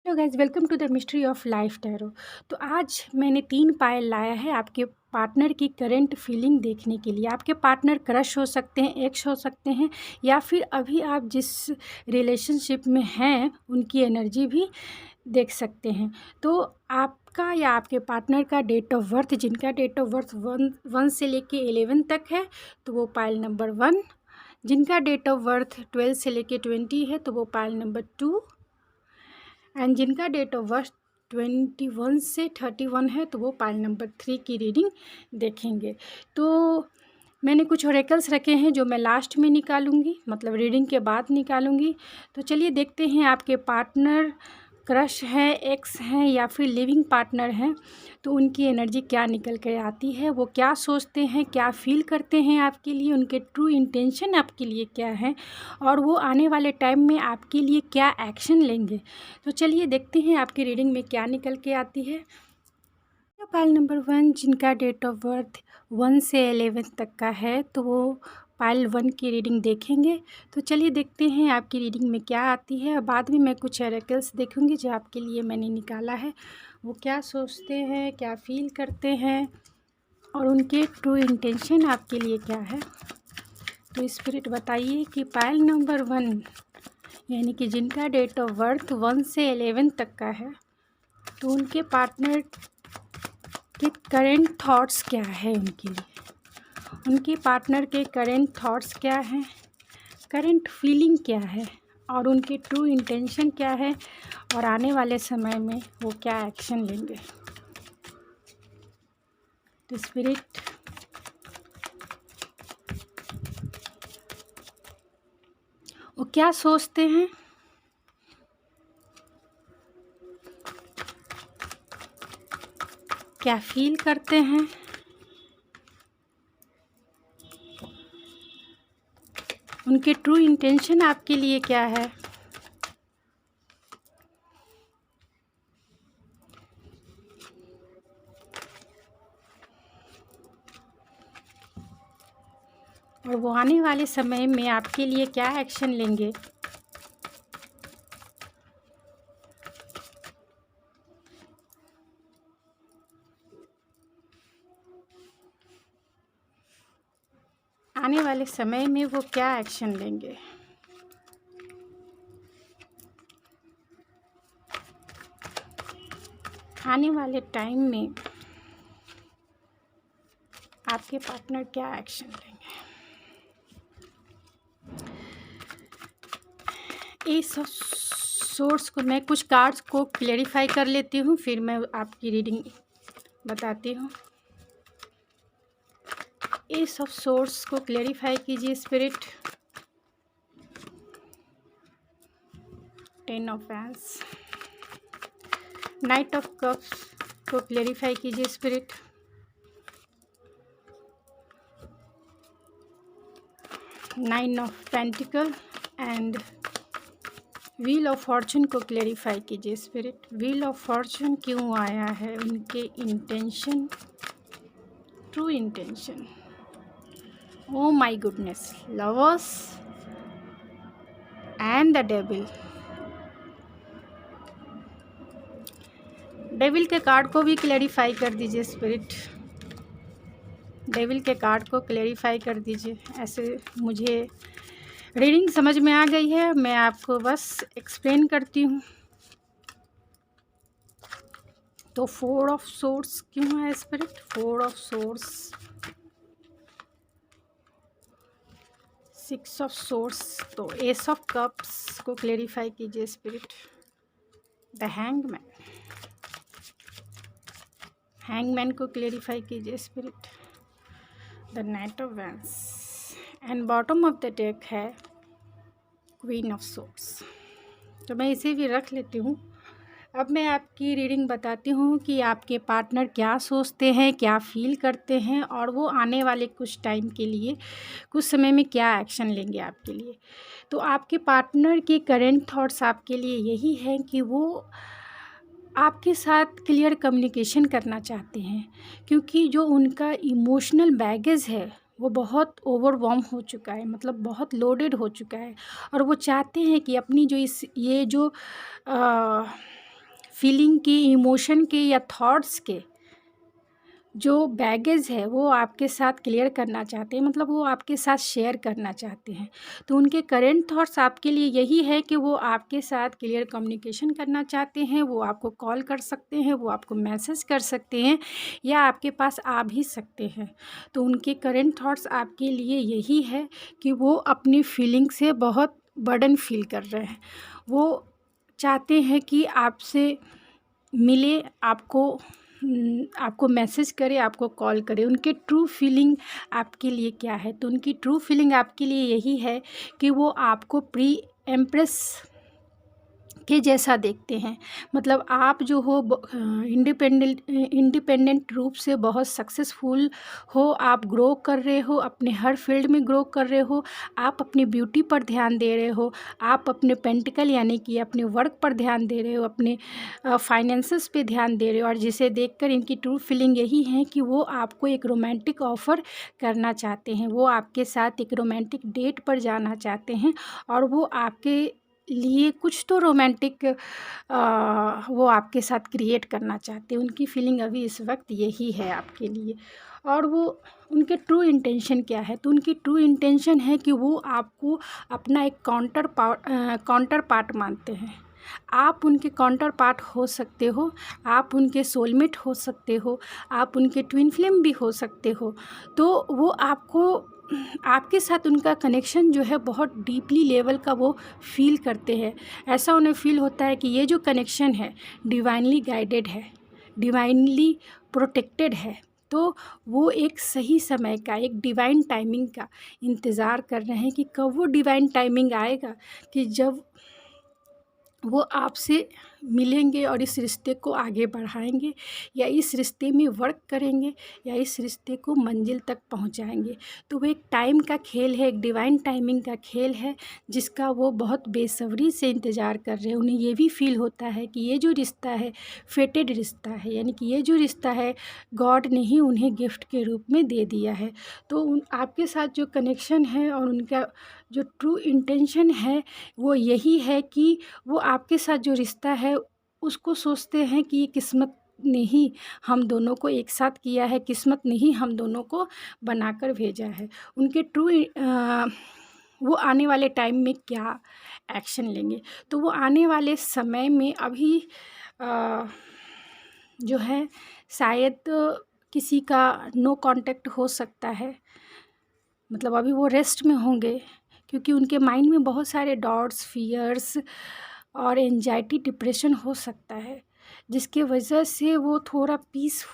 Hello guys, welcome to the mystery of life tarot. तो आज मैंने 3 पायल लाया है आपके पार्टनर की करंट फीलिंग देखने के लिए। आपके पार्टनर क्रश हो सकते हैं, एक्स हो सकते हैं, या फिर अभी आप जिस रिलेशनशिप में हैं उनकी एनर्जी भी देख सकते हैं। तो आपका या आपके पार्टनर का डेट ऑफ बर्थ, जिनका डेट ऑफ बर्थ 1 से लेके 11 तक है तो वो पायल नंबर 1, जिनका डेट ऑफ बर्थ 12 से लेके 20 है तो वो पायल नंबर 2, एंड जिनका डेट ऑफ बर्थ 21 से 31 है तो वो पायल नंबर 3 की रीडिंग देखेंगे। तो मैंने कुछ ओरेकल्स रखे हैं जो मैं लास्ट में निकालूंगी, मतलब रीडिंग के बाद निकालूंगी। तो चलिए देखते हैं आपके पार्टनर क्रश है, एक्स हैं या फिर लिविंग पार्टनर हैं, तो उनकी एनर्जी क्या निकल कर आती है, वो क्या सोचते हैं, क्या फील करते हैं आपके लिए, उनके ट्रू इंटेंशन आपके लिए क्या है, और वो आने वाले टाइम में आपके लिए क्या एक्शन लेंगे। तो चलिए देखते हैं आपकी रीडिंग में क्या निकल के आती है। पायल नंबर 1, जिनका डेट ऑफ बर्थ 1 से 11 तक का है तो वो पायल 1 की रीडिंग देखेंगे। तो चलिए देखते हैं आपकी रीडिंग में क्या आती है, और बाद में मैं कुछ ओरेकल्स देखूंगी जो आपके लिए मैंने निकाला है। वो क्या सोचते हैं, क्या फील करते हैं, और उनके ट्रू इंटेंशन आपके लिए क्या है। तो स्पिरिट बताइए कि पायल नंबर 1, यानी कि जिनका डेट ऑफ बर्थ 1 से 11 तक का है, तो उनके पार्टनर के करेंट थॉट्स क्या है उनके लिए, उनके पार्टनर के करेंट थॉट्स क्या हैं, करेंट फीलिंग क्या है, और उनके ट्रू इंटेंशन क्या है, और आने वाले समय में वो क्या एक्शन लेंगे। तो स्पिरिट वो क्या सोचते हैं, क्या फील करते हैं, उनके ट्रू इंटेंशन आपके लिए क्या है, और वो आने वाले समय में आपके लिए क्या एक्शन लेंगे। आने वाले समय में वो क्या एक्शन लेंगे। आने वाले टाइम में आपके पार्टनर क्या एक्शन लेंगे। इस सोर्स को मैं कुछ कार्ड्स को क्लेरिफाई कर लेती हूँ, फिर मैं आपकी रीडिंग बताती हूँ। इस सोर्स को क्लेरिफाई कीजिए spirit. 10 of wands, night of cups को क्लेरिफाई कीजिए spirit. Nine of pentacle and wheel of Fortune को क्लेरिफाई कीजिए स्पिरिट। व्हील ऑफ फॉर्चून क्यों आया है, उनके intention, true intention. Oh my goodness, lovers and the devil. Devil के card को भी क्लेरिफाई कर दीजिए स्पिरिट। डेविल के कार्ड को क्लेरिफाई कर दीजिए। ऐसे मुझे रीडिंग समझ में आ गई है, मैं आपको बस एक्सप्लेन करती हूँ। तो 4 ऑफ सोर्स क्यों है spirit, 4 of source, 6 of source, तो एस ऑफ कप्स को क्लेरिफाई कीजिए स्पिरिट। द हैंगमैन, हैंगमैन को क्लेरिफाई कीजिए spirit. The night of wands, and bottom of the deck है क्वीन ऑफ सोर्स। तो मैं इसे भी रख लेती हूँ। अब मैं आपकी रीडिंग बताती हूँ कि आपके पार्टनर क्या सोचते हैं, क्या फील करते हैं, और वो आने वाले कुछ टाइम के लिए, कुछ समय में क्या एक्शन लेंगे आपके लिए। तो आपके पार्टनर के करेंट थॉट्स आपके लिए यही हैं कि वो आपके साथ क्लियर कम्युनिकेशन करना चाहते हैं, क्योंकि जो उनका इमोशनल बैगेज है वो बहुत ओवरवॉर्म हो चुका है, मतलब बहुत लोडेड हो चुका है, और वो चाहते हैं कि अपनी जो ये जो फीलिंग के, इमोशन के या थॉट्स के जो बैगेज है वो आपके साथ क्लियर करना चाहते हैं, मतलब वो आपके साथ शेयर करना चाहते हैं। तो उनके करेंट थॉट्स आपके लिए यही है कि वो आपके साथ क्लियर कम्युनिकेशन करना चाहते हैं। वो आपको कॉल कर सकते हैं, वो आपको मैसेज कर सकते हैं या आपके पास आ भी सकते हैं। तो उनके करेंट थॉट्स आपके लिए यही है कि वो अपनी फीलिंग से बहुत बर्डन फील कर रहे हैं। वो चाहते हैं कि आपसे मिले, आपको मैसेज करे, आपको कॉल करे। उनके ट्रू फीलिंग आपके लिए क्या है? तो उनकी ट्रू फीलिंग आपके लिए यही है कि वो आपको प्री एम्प्रेस के जैसा देखते हैं। मतलब आप जो हो इंडिपेंडेंट रूप से बहुत सक्सेसफुल हो, आप ग्रो कर रहे हो, अपने हर फील्ड में ग्रो कर रहे हो, आप अपनी ब्यूटी पर ध्यान दे रहे हो, आप अपने पेंटिकल यानी कि अपने वर्क पर ध्यान दे रहे हो, अपने फाइनेंसेस पे ध्यान दे रहे हो। और जिसे देखकर इनकी ट्रू फीलिंग यही है कि वो आपको एक रोमांटिक ऑफ़र करना चाहते हैं। वो आपके साथ एक रोमांटिक डेट पर जाना चाहते हैं और वो आपके लिए कुछ तो रोमांटिक वो आपके साथ क्रिएट करना चाहते हैं। उनकी फीलिंग अभी इस वक्त यही है आपके लिए। और वो उनके ट्रू इंटेंशन क्या है? तो उनकी ट्रू इंटेंशन है कि वो आपको अपना एक काउंटर पार्ट मानते हैं। आप उनके काउंटर पार्ट हो सकते हो, आप उनके सोलमेट हो सकते हो, आप उनके ट्विन फ्लेम भी हो सकते हो। तो वो आपके साथ उनका कनेक्शन जो है बहुत डीपली लेवल का वो फील करते हैं। ऐसा उन्हें फील होता है कि ये जो कनेक्शन है डिवाइनली गाइडेड है, डिवाइनली प्रोटेक्टेड है। तो वो एक सही समय का, एक डिवाइन टाइमिंग का इंतज़ार कर रहे हैं कि कब वो डिवाइन टाइमिंग आएगा कि जब वो आपसे मिलेंगे और इस रिश्ते को आगे बढ़ाएंगे या इस रिश्ते में वर्क करेंगे या इस रिश्ते को मंजिल तक पहुंचाएंगे। तो वो एक टाइम का खेल है, एक डिवाइन टाइमिंग का खेल है जिसका वो बहुत बेसब्री से इंतज़ार कर रहे हैं। उन्हें ये भी फील होता है कि ये जो रिश्ता है फेटेड रिश्ता है, यानी कि ये जो रिश्ता है गॉड ने ही उन्हें गिफ्ट के रूप में दे दिया है। तो आपके साथ जो कनेक्शन है और उनका जो ट्रू इंटेंशन है वो यही है कि वो आपके साथ जो रिश्ता है उसको सोचते हैं कि ये किस्मत ने ही हम दोनों को एक साथ किया है, किस्मत ने ही हम दोनों को बनाकर भेजा है। उनके वो आने वाले टाइम में क्या एक्शन लेंगे? तो वो आने वाले समय में अभी जो है शायद किसी का नो कांटेक्ट हो सकता है, मतलब अभी वो रेस्ट में होंगे क्योंकि उनके माइंड में बहुत सारे डॉट्स, फियर्स और एंजाइटी, डिप्रेशन हो सकता है जिसके वजह से वो थोड़ा पीस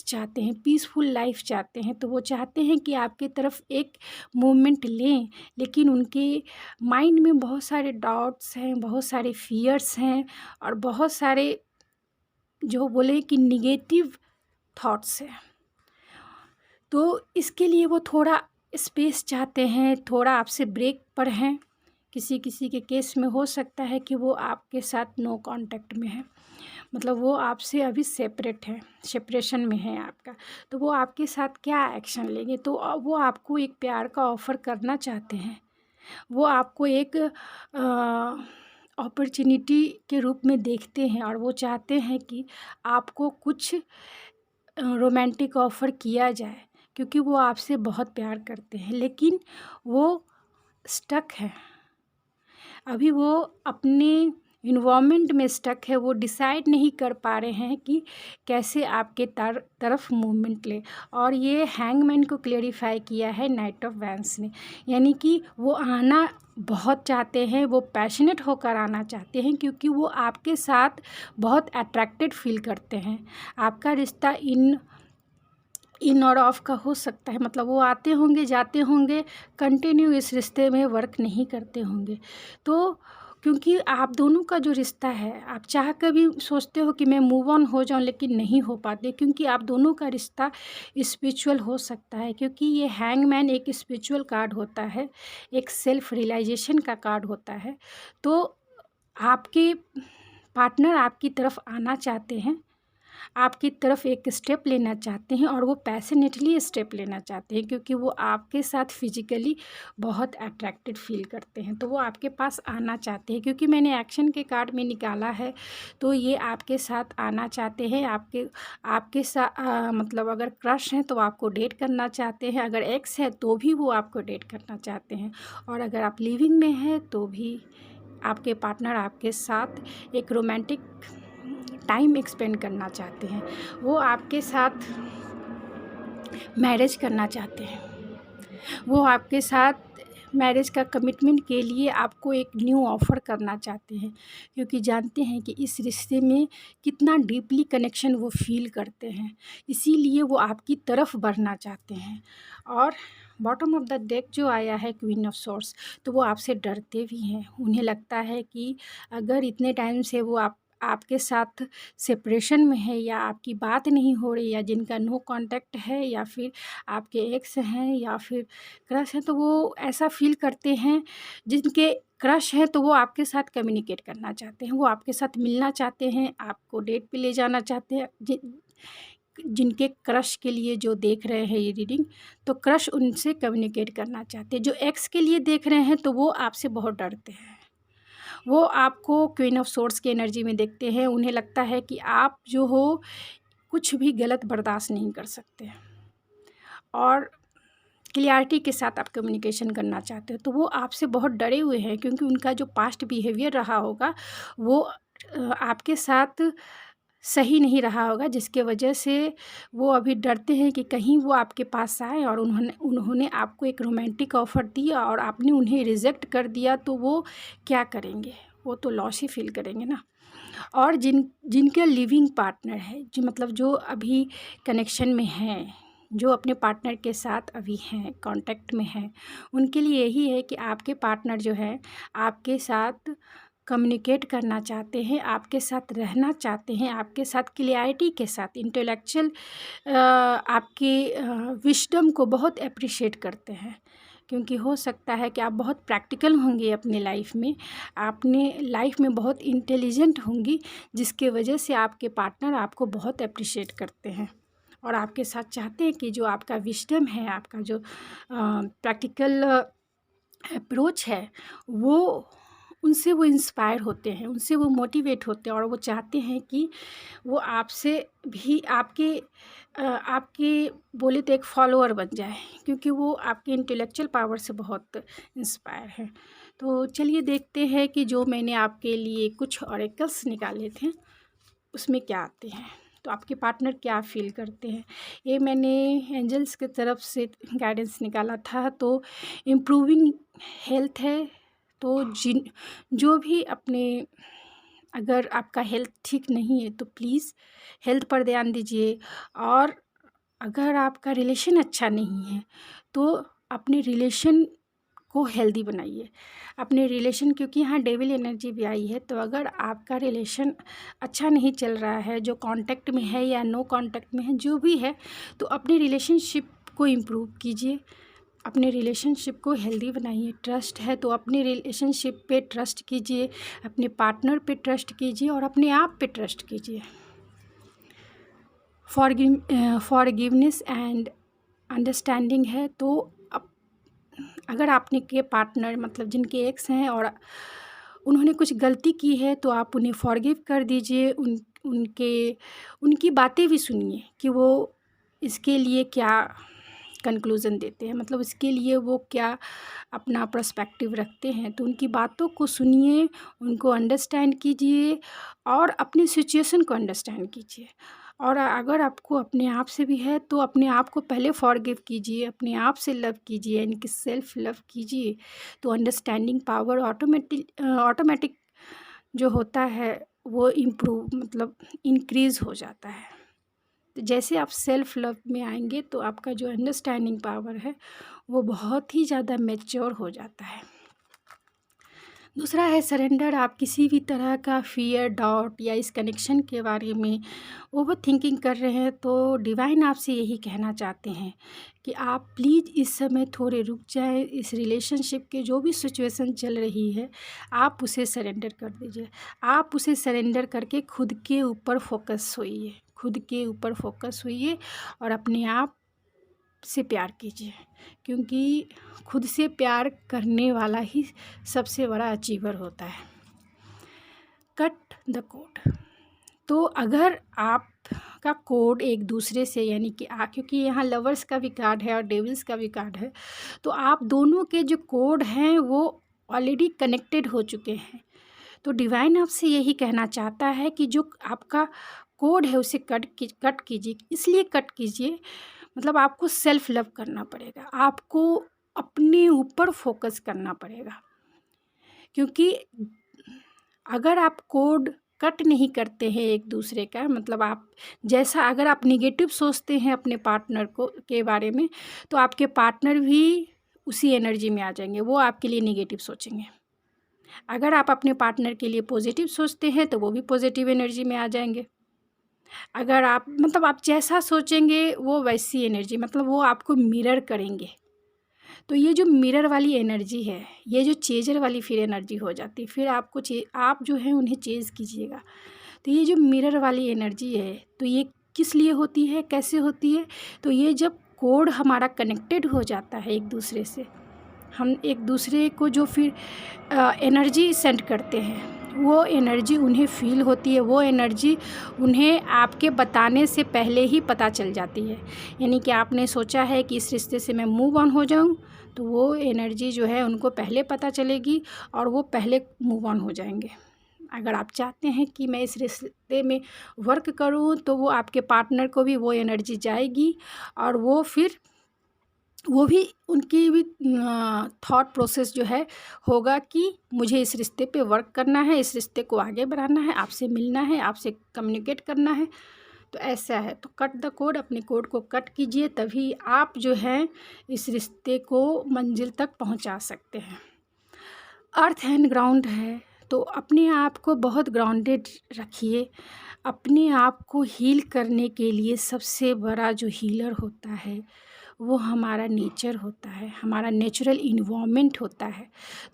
चाहते हैं, पीसफुल लाइफ चाहते हैं। तो वो चाहते हैं कि आपकी तरफ एक मूवमेंट लें, लेकिन उनके माइंड में बहुत सारे डाउट्स हैं, बहुत सारे फियर्स हैं और बहुत सारे जो बोले कि निगेटिव थॉट्स हैं। तो इसके लिए वो थोड़ा स्पेस चाहते हैं, थोड़ा आपसे ब्रेक पर हैं। किसी किसी के केस में हो सकता है कि वो आपके साथ नो कांटेक्ट में है, मतलब वो आपसे अभी सेपरेट है, सेपरेशन में है आपका। तो वो आपके साथ क्या एक्शन लेंगे? तो वो आपको एक प्यार का ऑफ़र करना चाहते हैं। वो आपको एक अपॉर्चुनिटी के रूप में देखते हैं और वो चाहते हैं कि आपको कुछ रोमांटिक ऑफ़र किया जाए क्योंकि वो आपसे बहुत प्यार करते हैं। लेकिन वो स्टक है, अभी वो अपने इन्वायरमेंट में स्टक है। वो डिसाइड नहीं कर पा रहे हैं कि कैसे आपके तरफ मूवमेंट ले। और ये हैंगमैन को क्लेरिफाई किया है नाइट ऑफ वैंस ने, यानी कि वो आना बहुत चाहते हैं, वो पैशनेट होकर आना चाहते हैं क्योंकि वो आपके साथ बहुत अट्रैक्टेड फील करते हैं। आपका रिश्ता इन और ऑफ का हो सकता है, मतलब वो आते होंगे, जाते होंगे, कंटिन्यू इस रिश्ते में वर्क नहीं करते होंगे। तो क्योंकि आप दोनों का जो रिश्ता है, आप चाह कर भी सोचते हो कि मैं मूव ऑन हो जाऊं, लेकिन नहीं हो पाते क्योंकि आप दोनों का रिश्ता स्पिरिचुअल हो सकता है। क्योंकि ये हैंगमैन एक स्पिरिचुअल कार्ड होता है, एक सेल्फ रियलाइजेशन का कार्ड होता है। तो आपके पार्टनर आपकी तरफ आना चाहते हैं, आपकी तरफ एक स्टेप लेना चाहते हैं और वो पैशनेटली स्टेप लेना चाहते हैं, क्योंकि वो आपके साथ फिजिकली बहुत अट्रैक्टेड फील करते हैं, तो वो आपके पास आना चाहते हैं। क्योंकि मैंने एक्शन के कार्ड में निकाला है, तो ये आपके साथ आना चाहते हैं। आपके साथ मतलब अगर क्रश है तो आपको डेट करना चाहते हैं, अगर एक्स है तो भी वो आपको डेट करना चाहते हैं, और अगर आप लिविंग में हैं तो भी आपके पार्टनर आपके साथ एक रोमांटिक टाइम एक्सपेंड करना चाहते हैं। वो आपके साथ मैरिज करना चाहते हैं। वो आपके साथ मैरिज का कमिटमेंट के लिए आपको एक न्यू ऑफ़र करना चाहते हैं, क्योंकि जानते हैं कि इस रिश्ते में कितना डीपली कनेक्शन वो फ़ील करते हैं, इसीलिए वो आपकी तरफ बढ़ना चाहते हैं। और बॉटम ऑफ द डेक जो आया है क्वीन ऑफ सोर्ड्स, तो वो आपसे डरते भी हैं। उन्हें लगता है कि अगर इतने टाइम से वो आपके साथ सेपरेशन में है, या आपकी बात नहीं हो रही, या जिनका नो कांटेक्ट है, या फिर आपके एक्स हैं, या फिर क्रश हैं, तो वो ऐसा फ़ील करते हैं। जिनके क्रश हैं तो वो आपके साथ कम्युनिकेट करना चाहते हैं, वो आपके साथ मिलना चाहते हैं, आपको डेट पे ले जाना चाहते हैं। जिनके क्रश के लिए जो देख रहे हैं ये रीडिंग, तो क्रश उनसे कम्युनिकेट करना चाहते हैं। जो एक्स के लिए देख रहे हैं तो वो आपसे बहुत डरते हैं। वो आपको क्वीन ऑफ सोर्ड्स की एनर्जी में देखते हैं। उन्हें लगता है कि आप जो हो कुछ भी गलत बर्दाश्त नहीं कर सकते, और क्लियरिटी के साथ आप कम्युनिकेशन करना चाहते हो, तो वो आपसे बहुत डरे हुए हैं, क्योंकि उनका जो पास्ट बिहेवियर रहा होगा वो आपके साथ सही नहीं रहा होगा, जिसके वजह से वो अभी डरते हैं कि कहीं वो आपके पास आए और उन्होंने आपको एक रोमांटिक ऑफ़र दिया और आपने उन्हें रिजेक्ट कर दिया, तो वो क्या करेंगे? वो तो लॉस ही फ़ील करेंगे ना। और जिनके लिविंग पार्टनर है, जो मतलब जो अभी कनेक्शन में हैं, जो अपने पार्टनर के साथ अभी हैं, कांटेक्ट में हैं, उनके लिए यही है कि आपके पार्टनर जो है आपके साथ कम्युनिकेट करना चाहते हैं, आपके साथ रहना चाहते हैं, आपके साथ क्लियरिटी के साथ इंटेलेक्चुअल आपकी विज़डम को बहुत एप्रिशिएट करते हैं। क्योंकि हो सकता है कि आप बहुत प्रैक्टिकल होंगे अपने लाइफ में, आपने लाइफ में बहुत इंटेलिजेंट होंगी, जिसके वजह से आपके पार्टनर आपको बहुत एप्रिशिएट करते हैं और आपके साथ चाहते हैं कि जो आपका विज़डम है, आपका जो प्रैक्टिकल अप्रोच है, वो उनसे वो इंस्पायर होते हैं, उनसे वो मोटिवेट होते हैं, और वो चाहते हैं कि वो आपसे भी आपके बोले तो एक फॉलोअर बन जाए, क्योंकि वो आपके इंटेलेक्चुअल पावर से बहुत इंस्पायर हैं। तो चलिए देखते हैं कि जो मैंने आपके लिए कुछ ऑरेकल्स निकाले थे उसमें क्या आते हैं, तो आपके पार्टनर क्या फ़ील करते हैं। ये मैंने एंजल्स की तरफ से गाइडेंस निकाला था। तो इम्प्रूविंग हेल्थ है, तो जो भी अपने, अगर आपका हेल्थ ठीक नहीं है तो प्लीज़ हेल्थ पर ध्यान दीजिए। और अगर आपका रिलेशन अच्छा नहीं है तो अपने रिलेशन को हेल्दी बनाइए, अपने रिलेशन, क्योंकि यहाँ डेविल एनर्जी भी आई है। तो अगर आपका रिलेशन अच्छा नहीं चल रहा है, जो कांटेक्ट में है या नो कांटेक्ट में है, जो भी है, तो अपने रिलेशनशिप को इम्प्रूव कीजिए, अपने रिलेशनशिप को हेल्दी बनाइए। ट्रस्ट है तो अपने रिलेशनशिप पे ट्रस्ट कीजिए, अपने पार्टनर पे ट्रस्ट कीजिए, और अपने आप पे ट्रस्ट कीजिए। फॉरगिवनेस एंड अंडरस्टैंडिंग है, तो अगर आपने के पार्टनर मतलब जिनके एक्स हैं और उन्होंने कुछ गलती की है, तो आप उन्हें फॉरगिव कर दीजिए। उनकी बातें भी सुनिए कि वो इसके लिए क्या कंक्लूज़न देते हैं, मतलब इसके लिए वो क्या अपना पर्सपेक्टिव रखते हैं। तो उनकी बातों को सुनिए, उनको अंडरस्टैंड कीजिए, और अपनी सिचुएशन को अंडरस्टैंड कीजिए। और अगर आपको अपने आप से भी है तो अपने आप को पहले फॉरगिव कीजिए, अपने आप से लव कीजिए, यानी कि सेल्फ लव कीजिए। तो अंडरस्टैंडिंग पावर ऑटोमेटिक जो होता है वो इम्प्रूव मतलब इंक्रीज़ हो जाता है। तो जैसे आप सेल्फ लव में आएंगे तो आपका जो अंडरस्टैंडिंग पावर है वो बहुत ही ज़्यादा मैच्योर हो जाता है। दूसरा है सरेंडर। आप किसी भी तरह का फियर, डाउट या इस कनेक्शन के बारे में ओवर थिंकिंग कर रहे हैं, तो डिवाइन आपसे यही कहना चाहते हैं कि आप प्लीज़ इस समय थोड़े रुक जाएं। इस रिलेशनशिप के जो भी सिचुएशन चल रही है, आप उसे सरेंडर कर दीजिए। आप उसे सरेंडर करके खुद के ऊपर फोकस होइए, खुद के ऊपर फोकस होइए और अपने आप से प्यार कीजिए, क्योंकि खुद से प्यार करने वाला ही सबसे बड़ा अचीवर होता है। Cut the code. तो अगर आपका कोड एक दूसरे से यानी कि क्योंकि यहाँ लवर्स का भी कार्ड है और डेविल्स का भी कार्ड है, तो आप दोनों के जो कोड हैं वो ऑलरेडी कनेक्टेड हो चुके हैं। तो डिवाइन आपसे यही कहना चाहता है कि जो आपका कोड है उसे कट कीजिए। इसलिए कट कीजिए, मतलब आपको सेल्फ लव करना पड़ेगा, आपको अपने ऊपर फोकस करना पड़ेगा। क्योंकि अगर आप कोड कट नहीं करते हैं एक दूसरे का, मतलब आप जैसा अगर आप निगेटिव सोचते हैं अपने पार्टनर के बारे में, तो आपके पार्टनर भी उसी एनर्जी में आ जाएंगे, वो आपके लिए निगेटिव सोचेंगे। अगर आप अपने पार्टनर के लिए पॉजिटिव सोचते हैं तो वो भी पॉजिटिव एनर्जी में आ जाएंगे। अगर आप आप जैसा सोचेंगे वो वैसी एनर्जी, मतलब वो आपको मिरर करेंगे। तो ये जो मिरर वाली एनर्जी है, ये जो चेजर वाली फिर एनर्जी हो जाती है। फिर आप जो है उन्हें चेज कीजिएगा। तो ये जो मिरर वाली एनर्जी है, तो ये किस लिए होती है, कैसे होती है? तो ये जब कोड हमारा कनेक्टेड हो जाता है एक दूसरे से, हम एक दूसरे को जो फिर एनर्जी सेंड करते हैं, वो एनर्जी उन्हें फील होती है, वो एनर्जी उन्हें आपके बताने से पहले ही पता चल जाती है। यानी कि आपने सोचा है कि इस रिश्ते से मैं मूव ऑन हो जाऊं, तो वो एनर्जी जो है उनको पहले पता चलेगी और वो पहले मूव ऑन हो जाएंगे। अगर आप चाहते हैं कि मैं इस रिश्ते में वर्क करूं, तो वो आपके पार्टनर को भी वो एनर्जी जाएगी और वो भी उनकी भी थॉट प्रोसेस जो है होगा कि मुझे इस रिश्ते पे वर्क करना है, इस रिश्ते को आगे बढ़ाना है, आपसे मिलना है, आपसे कम्युनिकेट करना है। तो ऐसा है, तो कट द कोड, अपने कोड को कट कीजिए, तभी आप जो है इस रिश्ते को मंजिल तक पहुंचा सकते हैं। अर्थ एंड ग्राउंड है, तो अपने आप को बहुत ग्राउंडेड रखिए। अपने आप को हील करने के लिए सबसे बड़ा जो हीलर होता है वो हमारा नेचर होता है, हमारा नेचुरल इन्वायरमेंट होता है।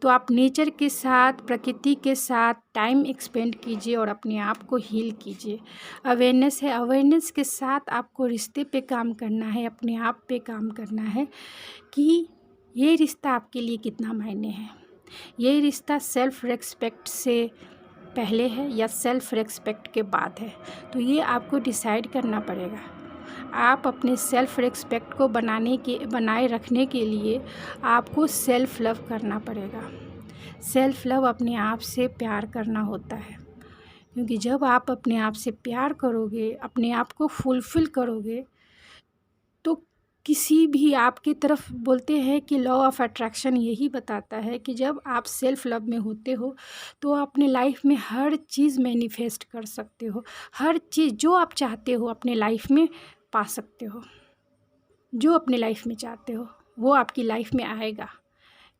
तो आप नेचर के साथ, प्रकृति के साथ टाइम एक्सपेंड कीजिए और अपने आप को हील कीजिए। अवेयरनेस है, अवेयरनेस के साथ आपको रिश्ते पे काम करना है, अपने आप पे काम करना है कि ये रिश्ता आपके लिए कितना मायने है। ये रिश्ता सेल्फ रेस्पेक्ट से पहले है या सेल्फ रेस्पेक्ट के बाद है, तो ये आपको डिसाइड करना पड़ेगा। आप अपने सेल्फ रेस्पेक्ट को बनाए रखने के लिए आपको सेल्फ लव करना पड़ेगा। सेल्फ लव अपने आप से प्यार करना होता है, क्योंकि जब आप अपने आप से प्यार करोगे, अपने आप को फुलफ़िल करोगे, तो किसी भी आपकी तरफ बोलते हैं कि लॉ ऑफ अट्रैक्शन यही बताता है कि जब आप सेल्फ लव में होते हो तो अपने लाइफ में हर चीज़ मैनिफेस्ट कर सकते हो। हर चीज़ जो आप चाहते हो अपने लाइफ में पा सकते हो। जो अपने लाइफ में चाहते हो वो आपकी लाइफ में आएगा,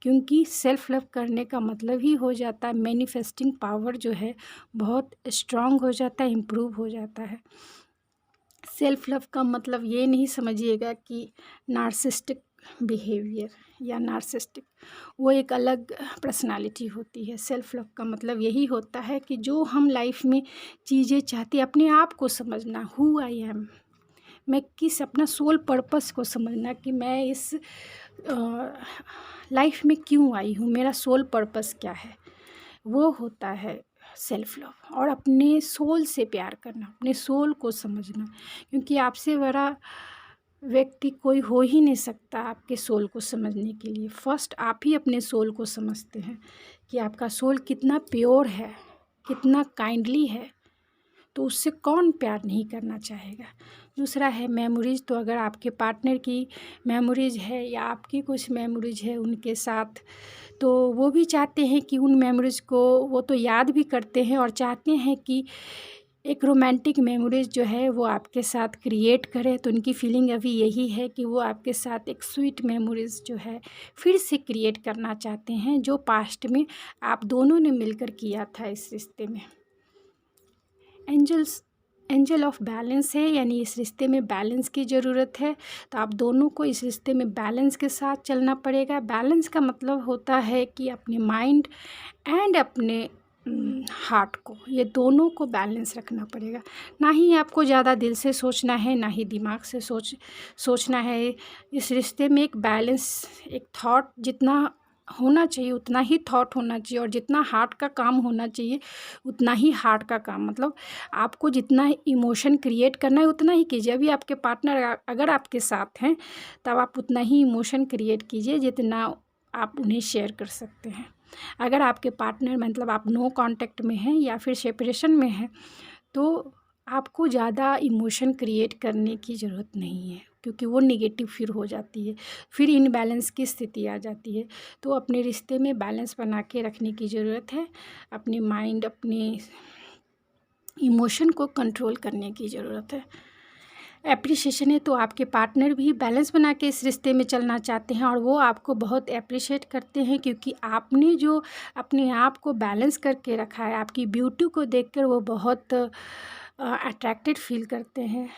क्योंकि सेल्फ लव करने का मतलब ही हो जाता है मैनिफेस्टिंग पावर जो है बहुत स्ट्रांग हो जाता है, इम्प्रूव हो जाता है। सेल्फ लव का मतलब ये नहीं समझिएगा कि नार्सिस्टिक बिहेवियर या नार्सिस्टिक, वो एक अलग पर्सनालिटी होती है। सेल्फ लव का मतलब यही होता है कि जो हम लाइफ में चीज़ें चाहते हैं, अपने आप को समझना, हु आई एम, मैं किस, अपना सोल पर्पस को समझना कि मैं इस लाइफ में क्यों आई हूँ, मेरा सोल पर्पस क्या है, वो होता है सेल्फ लव। और अपने सोल से प्यार करना, अपने सोल को समझना, क्योंकि आपसे बड़ा व्यक्ति कोई हो ही नहीं सकता आपके सोल को समझने के लिए। फर्स्ट आप ही अपने सोल को समझते हैं कि आपका सोल कितना प्योर है, कितना काइंडली है, तो उससे कौन प्यार नहीं करना चाहेगा। दूसरा है मेमोरीज़, तो अगर आपके पार्टनर की मेमोरीज़ है या आपकी कुछ मेमोरीज़ है उनके साथ, तो वो भी चाहते हैं कि उन मेमोरीज़ को वो तो याद भी करते हैं और चाहते हैं कि एक रोमांटिक मेमोरीज़ जो है वो आपके साथ क्रिएट करें। तो उनकी फीलिंग अभी यही है कि वो आपके साथ एक स्वीट मेमोरीज़ जो है फिर से क्रिएट करना चाहते हैं, जो पास्ट में आप दोनों ने मिलकर किया था इस रिश्ते में। एंजल ऑफ बैलेंस है, यानी इस रिश्ते में बैलेंस की ज़रूरत है। तो आप दोनों को इस रिश्ते में बैलेंस के साथ चलना पड़ेगा। बैलेंस का मतलब होता है कि अपने माइंड एंड अपने हार्ट को, ये दोनों को बैलेंस रखना पड़ेगा। ना ही आपको ज़्यादा दिल से सोचना है, ना ही दिमाग से सोचना है। इस रिश्ते में एक बैलेंस, एक थॉट जितना होना चाहिए उतना ही थॉट होना चाहिए, और जितना हार्ट का काम होना चाहिए उतना ही हार्ट का काम। मतलब आपको जितना इमोशन क्रिएट करना है उतना ही कीजिए। अभी आपके पार्टनर अगर आपके साथ हैं तब आप उतना ही इमोशन क्रिएट कीजिए जितना आप उन्हें शेयर कर सकते हैं। अगर आपके पार्टनर मतलब आप नो कांटेक्ट में हैं या फिर सेपरेशन में हैं तो आपको ज़्यादा इमोशन क्रिएट करने की ज़रूरत नहीं है, क्योंकि वो नेगेटिव फिर हो जाती है, फिर इनबैलेंस की स्थिति आ जाती है। तो अपने रिश्ते में बैलेंस बना के रखने की ज़रूरत है। अपने माइंड, अपने इमोशन को कंट्रोल करने की ज़रूरत है। एप्रिसिएशन है तो आपके पार्टनर भी बैलेंस बना के इस रिश्ते में चलना चाहते हैं, और वो आपको बहुत एप्रिशिएट करते हैं, क्योंकि आपने जो अपने आप को बैलेंस करके रखा है, आपकी ब्यूटी को देखकर वो बहुत अट्रैक्टेड फील करते हैं।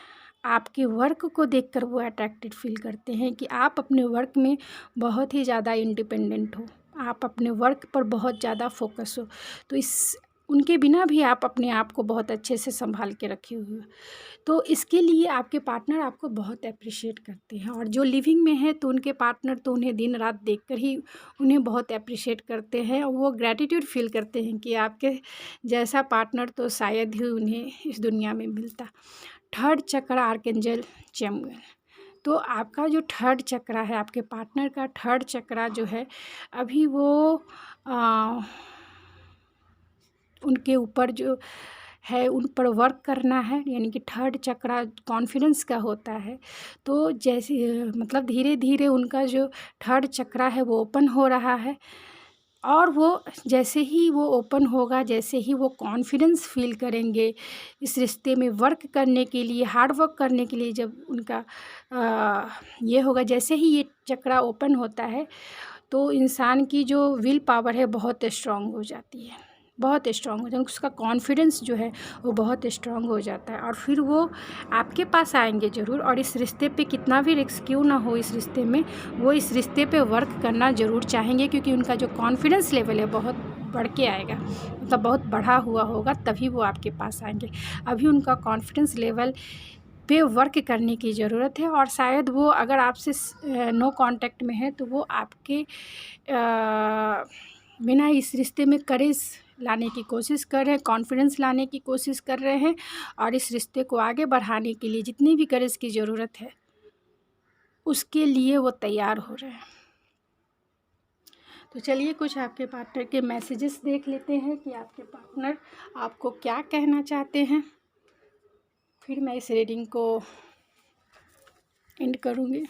आपके वर्क को देखकर वो अट्रैक्टेड फील करते हैं कि आप अपने वर्क में बहुत ही ज़्यादा इंडिपेंडेंट हो, आप अपने वर्क पर बहुत ज़्यादा फोकस हो। तो इस उनके बिना भी आप अपने आप को बहुत अच्छे से संभाल के रखे हुए हो। तो इसके लिए आपके पार्टनर आपको बहुत एप्रिशिएट करते हैं, और जो लिविंग में है तो उनके पार्टनर तो उन्हें दिन रात देखकर ही उन्हें बहुत एप्रिशिएट करते हैं, और वो ग्रैटिट्यूड फील करते हैं कि आपके जैसा पार्टनर तो शायद ही उन्हें इस दुनिया में मिलता। थर्ड चक्र आर्कएंजल चैमुएल। तो आपका जो थर्ड चक्रा है, आपके पार्टनर का थर्ड चक्रा जो है, अभी वो उनके ऊपर जो है उन पर वर्क करना है। यानी कि थर्ड चक्रा कॉन्फिडेंस का होता है। तो जैसे मतलब धीरे धीरे उनका जो थर्ड चक्रा है वो ओपन हो रहा है, और वो जैसे ही वो ओपन होगा, जैसे ही वो कॉन्फिडेंस फील करेंगे इस रिश्ते में वर्क करने के लिए, हार्ड वर्क करने के लिए, जब उनका ये होगा, जैसे ही ये चक्रा ओपन होता है तो इंसान की जो विल पावर है बहुत स्ट्रांग हो जाती है, बहुत स्ट्रांग हो जाता है। उसका कॉन्फिडेंस जो है वो बहुत स्ट्रांग हो जाता है, और फिर वो आपके पास आएंगे ज़रूर। और इस रिश्ते पे कितना भी रिस्क क्यों ना हो, इस रिश्ते में वो इस रिश्ते पे वर्क करना ज़रूर चाहेंगे, क्योंकि उनका जो कॉन्फिडेंस लेवल है बहुत बढ़ के आएगा, मतलब बहुत बढ़ा हुआ होगा, तभी वो आपके पास आएंगे। अभी उनका कॉन्फिडेंस लेवल पे वर्क करने की ज़रूरत है, और शायद वो अगर आपसे नो कांटेक्ट में है तो वो आपके बिना इस रिश्ते में करेज लाने की कोशिश कर रहे हैं, कॉन्फिडेंस लाने की कोशिश कर रहे हैं, और इस रिश्ते को आगे बढ़ाने के लिए जितनी भी करेज की ज़रूरत है उसके लिए वो तैयार हो रहे हैं। तो चलिए कुछ आपके पार्टनर के मैसेजेस देख लेते हैं कि आपके पार्टनर आपको क्या कहना चाहते हैं, फिर मैं इस रीडिंग को एंड करूँगी।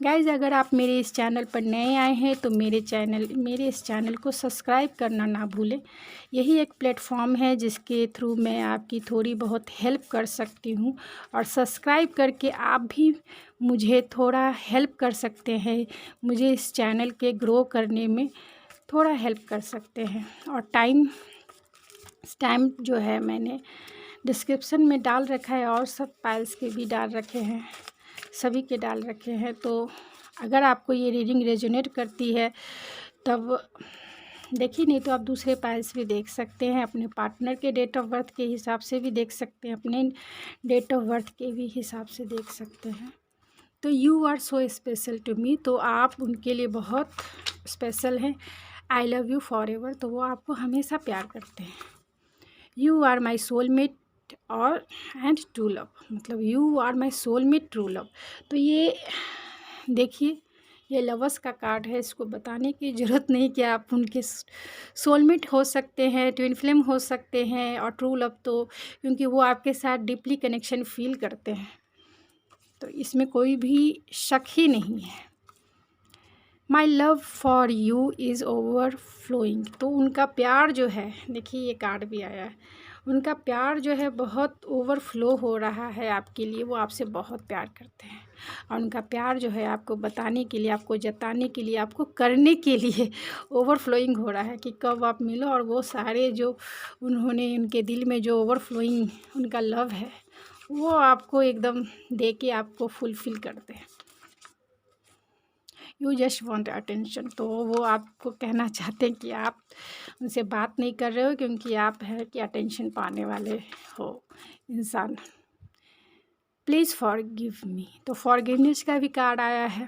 गाइज़, अगर आप मेरे इस चैनल पर नए आए हैं तो मेरे इस चैनल को सब्सक्राइब करना ना भूलें। यही एक प्लेटफॉर्म है जिसके थ्रू मैं आपकी थोड़ी बहुत हेल्प कर सकती हूँ, और सब्सक्राइब करके आप भी मुझे थोड़ा हेल्प कर सकते हैं, मुझे इस चैनल के ग्रो करने में थोड़ा हेल्प कर सकते हैं। और टाइम जो है मैंने डिस्क्रिप्शन में डाल रखा है, और सब पाइल्स के भी डाल रखे हैं, सभी के डाल रखे हैं। तो अगर आपको ये रीडिंग रेजोनेट करती है तब देखिए, नहीं तो आप दूसरे पाइल्स भी देख सकते हैं, अपने पार्टनर के डेट ऑफ बर्थ के हिसाब से भी देख सकते हैं, अपने डेट ऑफ बर्थ के भी हिसाब से देख सकते हैं। तो you are so special to me, तो आप उनके लिए बहुत स्पेशल हैं। I love you forever, तो वो आपको हमेशा प्यार करते हैं। यू आर माई सोलमेट और एंड ट्रू लव, मतलब you are my soulmate true love. तो ये देखिए, ये लवर्स का कार्ड है, इसको बताने की ज़रूरत नहीं कि आप उनके सोलमेट हो सकते हैं, ट्विन फ्लेम हो सकते हैं, और ट्रू लव तो क्योंकि वो आपके साथ डीपली कनेक्शन फील करते हैं, तो इसमें कोई भी शक ही नहीं है। My love for you is overflowing, तो उनका प्यार जो है, देखिए ये कार्ड भी आया है, उनका प्यार जो है बहुत ओवरफ्लो हो रहा है आपके लिए। वो आपसे बहुत प्यार करते हैं, और उनका प्यार जो है आपको बताने के लिए, आपको जताने के लिए, आपको करने के लिए ओवरफ्लोइंग हो रहा है कि कब आप मिलो, और वो सारे जो उन्होंने उनके दिल में जो ओवरफ्लोइंग उनका लव है वो आपको एकदम दे के आपको फुलफ़िल करते हैं। You just want attention. तो वो आपको कहना चाहते हैं कि आप उनसे बात नहीं कर रहे हो क्योंकि आप है कि अटेंशन पाने वाले हो इंसान। Please forgive me. तो फॉरगिवनेस का भी कार्ड आया है,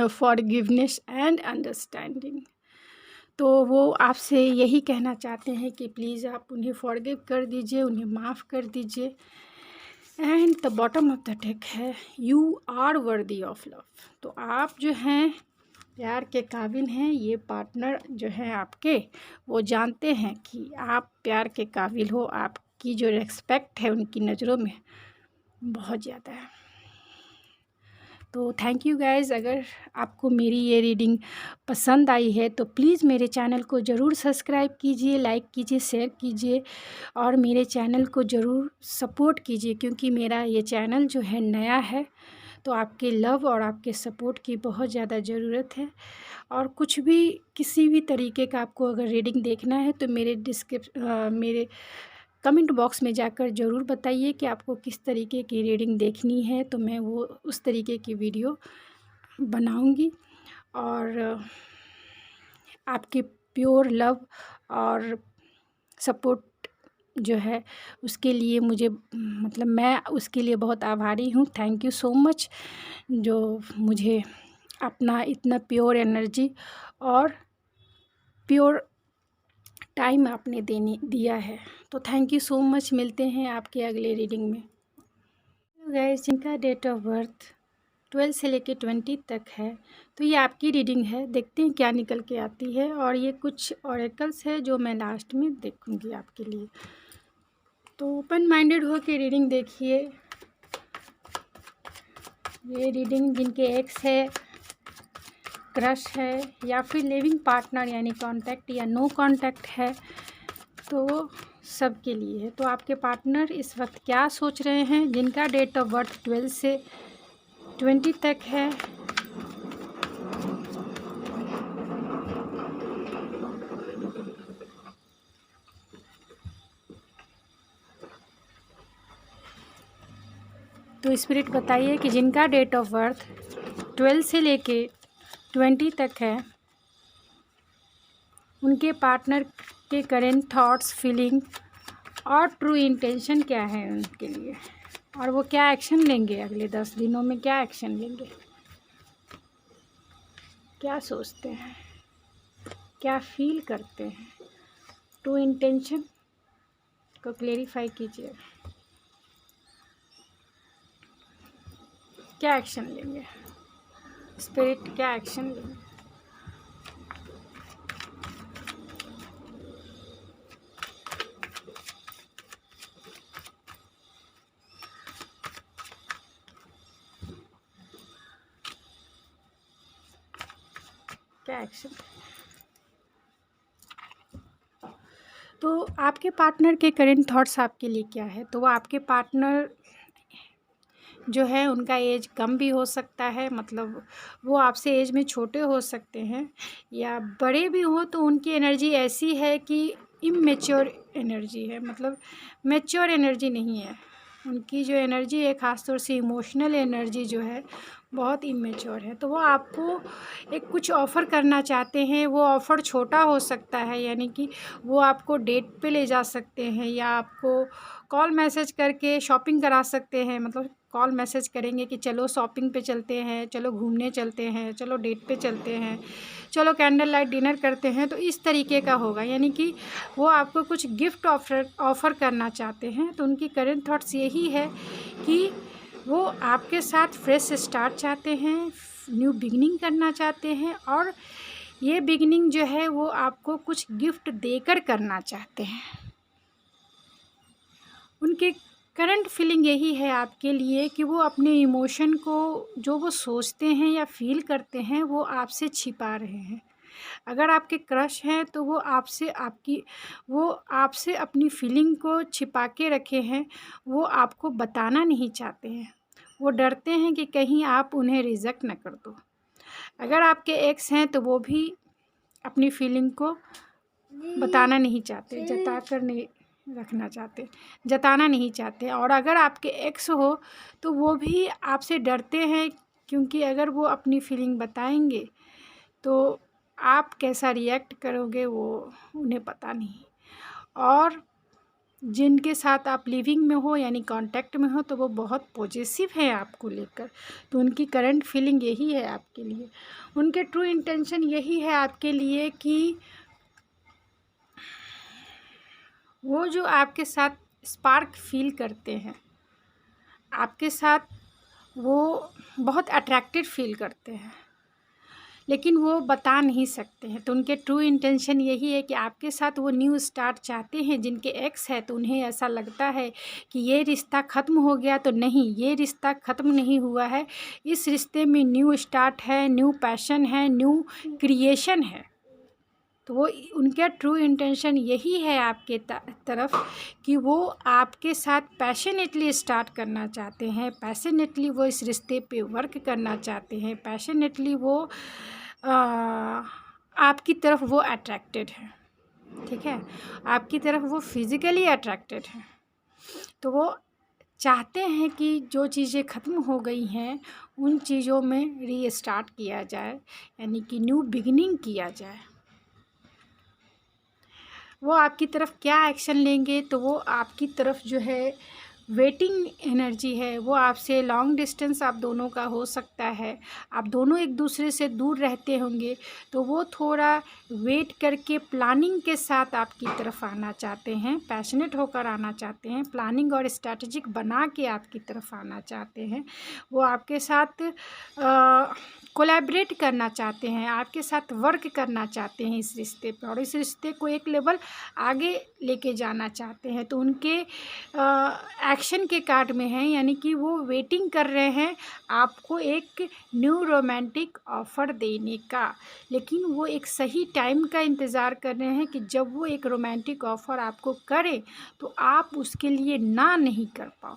फॉरगिवनेस एंड अंडरस्टैंडिंग। तो वो आपसे यही कहना चाहते हैं कि प्लीज़ आप उन्हें फॉरगिव कर दीजिए, उन्हें माफ़ कर दीजिए। And the bottom of the deck है you are worthy of love. तो आप जो हैं प्यार के काबिल हैं। ये पार्टनर जो हैं आपके, वो जानते हैं कि आप प्यार के काबिल हो। आपकी जो रिस्पेक्ट है उनकी नज़रों में बहुत ज़्यादा है। तो थैंक यू गाइज़। अगर आपको मेरी ये रीडिंग पसंद आई है तो प्लीज़ मेरे चैनल को ज़रूर सब्सक्राइब कीजिए, लाइक कीजिए, शेयर कीजिए और मेरे चैनल को ज़रूर सपोर्ट कीजिए क्योंकि मेरा ये चैनल जो है नया है। तो आपके लव और आपके सपोर्ट की बहुत ज़्यादा ज़रूरत है। और कुछ भी किसी भी तरीके का आपको अगर रीडिंग देखना है तो मेरे कमेंट बॉक्स में जाकर ज़रूर बताइए कि आपको किस तरीके की रीडिंग देखनी है, तो मैं वो उस तरीके की वीडियो बनाऊंगी। और आपके प्योर लव और सपोर्ट जो है उसके लिए मुझे मतलब मैं उसके लिए बहुत आभारी हूँ। थैंक यू सो मच जो मुझे अपना इतना प्योर एनर्जी और प्योर टाइम आपने दिया है। तो थैंक यू सो मच। मिलते हैं आपके अगले रीडिंग में। गाइस, जिनका डेट ऑफ बर्थ 12 से लेके 20 तक है तो ये आपकी रीडिंग है। देखते हैं क्या निकल के आती है। और ये कुछ ऑरेकल्स है जो मैं लास्ट में देखूंगी आपके लिए। तो ओपन माइंडेड हो के रीडिंग देखिए। ये रीडिंग जिनके एक्स है, क्रश है या फिर लिविंग पार्टनर यानी कांटेक्ट या नो कांटेक्ट है तो वो सब के लिए है। तो आपके पार्टनर इस वक्त क्या सोच रहे हैं? जिनका डेट ऑफ बर्थ 12 से 20 तक है तो स्पिरिट बताइए कि जिनका डेट ऑफ बर्थ 12 से लेके 20 तक है उनके पार्टनर के करेंट थॉट्स, फीलिंग और ट्रू इंटेंशन क्या है उनके लिए, और वो क्या एक्शन लेंगे अगले 10 दिनों में, क्या एक्शन लेंगे, क्या सोचते हैं, क्या फील करते हैं। ट्रू इंटेंशन को क्लेरिफाई कीजिए। क्या एक्शन लेंगे स्पिरिट, क्या एक्शन लेंगे। क्या एक्शन। तो आपके पार्टनर के करेंट थॉट्स आपके लिए क्या है? तो वो आपके पार्टनर जो है उनका एज कम भी हो सकता है, मतलब वो आपसे एज में छोटे हो सकते हैं या बड़े भी हो। तो उनकी एनर्जी ऐसी है कि इमेच्योर एनर्जी है, मतलब मैच्योर एनर्जी नहीं है। उनकी जो एनर्जी है ख़ासतौर से इमोशनल एनर्जी जो है बहुत इमेच्योर है। तो वो आपको एक कुछ ऑफ़र करना चाहते हैं। वो ऑफ़र छोटा हो सकता है, यानी कि वो आपको डेट पे ले जा सकते हैं या आपको कॉल मैसेज करके शॉपिंग करा सकते हैं। मतलब कॉल मैसेज करेंगे कि चलो शॉपिंग पे चलते हैं, चलो घूमने चलते हैं, चलो डेट पे चलते हैं, चलो कैंडल लाइट डिनर करते हैं। तो इस तरीके का होगा, यानी कि वो आपको कुछ गिफ्ट ऑफ़र करना चाहते हैं। तो उनकी करंट थॉट्स यही है कि वो आपके साथ फ्रेश स्टार्ट चाहते हैं, न्यू बिगिनिंग करना चाहते हैं और ये बिगिनिंग जो है वो आपको कुछ गिफ्ट देकर करना चाहते हैं। उनके करंट फीलिंग यही है आपके लिए कि वो अपने इमोशन को, जो वो सोचते हैं या फील करते हैं, वो आपसे छिपा रहे हैं। अगर आपके क्रश हैं तो वो आपसे अपनी फीलिंग को छिपा के रखे हैं, वो आपको बताना नहीं चाहते हैं। वो डरते हैं कि कहीं आप उन्हें रिजेक्ट ना कर दो। अगर आपके एक्स हैं तो वो भी अपनी फीलिंग को बताना नहीं चाहते, जताना नहीं चाहते। और अगर आपके एक्स हो तो वो भी आपसे डरते हैं क्योंकि अगर वो अपनी फीलिंग बताएंगे तो आप कैसा रिएक्ट करोगे वो उन्हें पता नहीं। और जिनके साथ आप लिविंग में हो यानी कांटेक्ट में हो तो वो बहुत पॉजेसिव है आपको लेकर, तो उनकी करंट फीलिंग यही है आपके लिए। उनके ट्रू इंटेंशन यही है आपके लिए कि वो जो आपके साथ स्पार्क फील करते हैं, आपके साथ वो बहुत अट्रैक्टेड फील करते हैं, लेकिन वो बता नहीं सकते हैं। तो उनके ट्रू इंटेंशन यही है कि आपके साथ वो न्यू स्टार्ट चाहते हैं। जिनके एक्स है तो उन्हें ऐसा लगता है कि ये रिश्ता ख़त्म हो गया, तो नहीं, ये रिश्ता ख़त्म नहीं हुआ है। इस रिश्ते में न्यू स्टार्ट है, न्यू पैशन है, न्यू क्रिएशन है। तो वो उनका ट्रू इंटेंशन यही है आपके तरफ कि वो आपके साथ पैशनेटली स्टार्ट करना चाहते हैं, पैशनेटली वो इस रिश्ते पे वर्क करना चाहते हैं, पैशनेटली वो आपकी तरफ वो अट्रैक्टेड है। ठीक है, आपकी तरफ वो फिज़िकली अट्रैक्टेड है। तो वो चाहते हैं कि जो चीज़ें ख़त्म हो गई हैं उन चीज़ों में रीस्टार्ट किया जाए, यानी कि न्यू बिगिनिंग किया जाए। वो आपकी तरफ क्या एक्शन लेंगे, तो वो आपकी तरफ जो है वेटिंग एनर्जी है, वो आपसे लॉन्ग डिस्टेंस आप दोनों का हो सकता है, आप दोनों एक दूसरे से दूर रहते होंगे, तो वो थोड़ा वेट करके प्लानिंग के साथ आपकी तरफ आना चाहते हैं, पैशनेट होकर आना चाहते हैं, प्लानिंग और स्ट्रैटेजिक बना के आपकी तरफ आना चाहते हैं। वो आपके साथ कोलैबोरेट करना चाहते हैं, आपके साथ वर्क करना चाहते हैं इस रिश्ते पे, और इस रिश्ते को एक लेवल आगे लेके जाना चाहते हैं। तो उनके एक्शन के कार्ड में है, यानी कि वो वेटिंग कर रहे हैं आपको एक न्यू रोमांटिक ऑफ़र देने का, लेकिन वो एक सही टाइम का इंतज़ार कर रहे हैं कि जब वो एक रोमांटिक ऑफ़र आपको करे तो आप उसके लिए ना नहीं कर पाओ।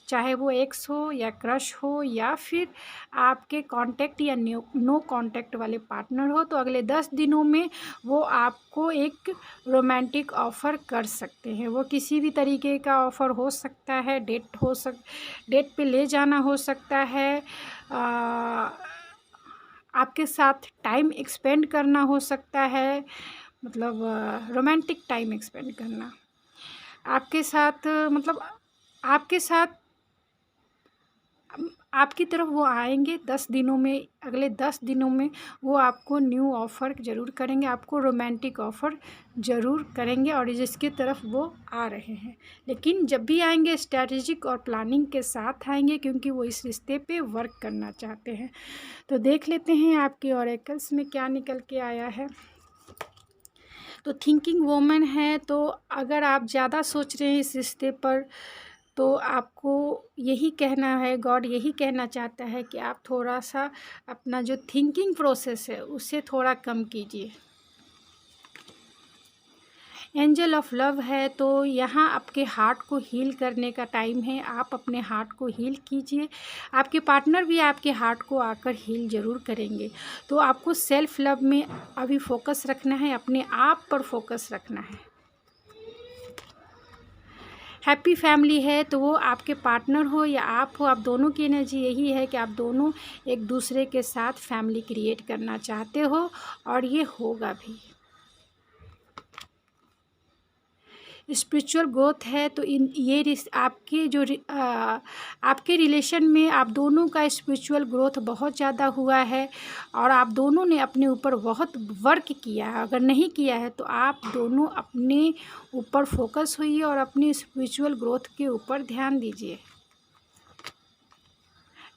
चाहे वो एक्स हो या क्रश हो या फिर आपके कांटेक्ट या नो कांटेक्ट वाले पार्टनर हो, तो अगले 10 दिनों में वो आपको एक रोमांटिक ऑफ़र कर सकते हैं। वो किसी भी तरीके का ऑफ़र हो सकता है, डेट पे ले जाना हो सकता है, आपके साथ टाइम एक्सपेंड करना हो सकता है, मतलब रोमांटिक टाइम एक्सपेंड करना आपके साथ, मतलब आपके साथ आपकी तरफ वो आएंगे 10 दिनों में, अगले 10 दिनों में वो आपको न्यू ऑफ़र ज़रूर करेंगे, आपको रोमांटिक ऑफ़र ज़रूर करेंगे, और जिसकी तरफ वो आ रहे हैं। लेकिन जब भी आएंगे स्ट्रैटेजिक और प्लानिंग के साथ आएंगे, क्योंकि वो इस रिश्ते पे वर्क करना चाहते हैं। तो देख लेते हैं आपके ऑरेकल्स में क्या निकल के आया है। तो थिंकिंग वूमन है, तो अगर आप ज़्यादा सोच रहे हैं इस रिश्ते पर, तो आपको यही कहना है, गॉड यही कहना चाहता है कि आप थोड़ा-सा अपना जो थिंकिंग प्रोसेस है उसे थोड़ा कम कीजिए। एंजल ऑफ लव है, तो यहाँ आपके हार्ट को हील करने का टाइम है। आप अपने हार्ट को हील कीजिए, आपके पार्टनर भी आपके हार्ट को आकर हील ज़रूर करेंगे। तो आपको सेल्फ लव में अभी फोकस रखना है, अपने आप पर फोकस रखना है। हैप्पी फैमिली है, तो वो आपके पार्टनर हो या आप हो, आप दोनों की एनर्जी यही है कि आप दोनों एक दूसरे के साथ फैमिली क्रिएट करना चाहते हो, और ये होगा भी। स्पिरिचुअल ग्रोथ है, तो आपके रिलेशन में आप दोनों का स्पिरिचुअल ग्रोथ बहुत ज़्यादा हुआ है, और आप दोनों ने अपने ऊपर बहुत वर्क किया है। अगर नहीं किया है तो आप दोनों अपने ऊपर फोकस होइए और अपनी स्पिरिचुअल ग्रोथ के ऊपर ध्यान दीजिए।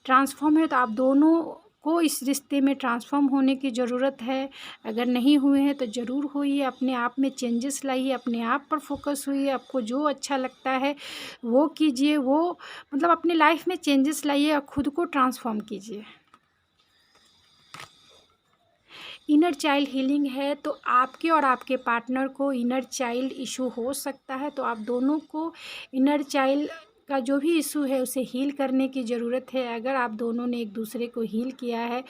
ट्रांसफॉर्म है, तो आप दोनों को इस रिश्ते में ट्रांसफॉर्म होने की ज़रूरत है। अगर नहीं हुए हैं तो ज़रूर होइए, अपने आप में चेंजेस लाइए, अपने आप पर फोकस होइए, आपको जो अच्छा लगता है वो कीजिए, वो मतलब अपने लाइफ में चेंजेस लाइए और ख़ुद को ट्रांसफॉर्म कीजिए। इनर चाइल्ड हीलिंग है, तो आपके और आपके पार्टनर को इनर चाइल्ड इशू हो सकता है, तो आप दोनों को इनर चाइल्ड का जो भी इशू है उसे हील करने की ज़रूरत है। अगर आप दोनों ने एक दूसरे को हील किया है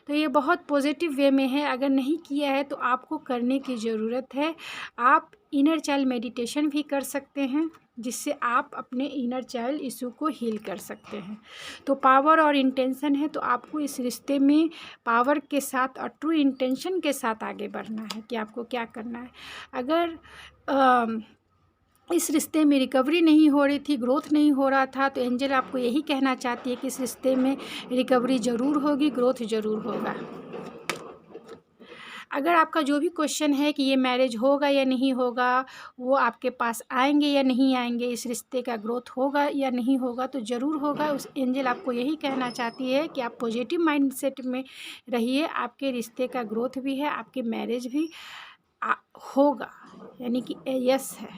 तो ये बहुत पॉजिटिव वे में है, अगर नहीं किया है तो आपको करने की ज़रूरत है। आप इनर चाइल्ड मेडिटेशन भी कर सकते हैं। जिससे आप अपने इनर चाइल्ड इशू को हील कर सकते हैं। तो पावर और इंटेंशन है, तो आपको इस रिश्ते में पावर के साथ और ट्रू इंटेंशन के साथ आगे बढ़ना है कि आपको क्या करना है। अगर इस रिश्ते में रिकवरी नहीं हो रही थी, ग्रोथ नहीं हो रहा था, तो एंजल आपको यही कहना चाहती है कि इस रिश्ते में रिकवरी ज़रूर होगी, ग्रोथ ज़रूर होगा। अगर आपका जो भी क्वेश्चन है कि ये मैरिज होगा या नहीं होगा, वो आपके पास आएंगे या नहीं आएंगे, इस रिश्ते का ग्रोथ होगा या नहीं होगा, तो ज़रूर होगा। उस एंजल आपको यही कहना चाहती है कि आप पॉजिटिव माइंडसेट में रहिए, आपके रिश्ते का ग्रोथ भी है, आपकी मैरिज भी होगा, यानी कि यस है।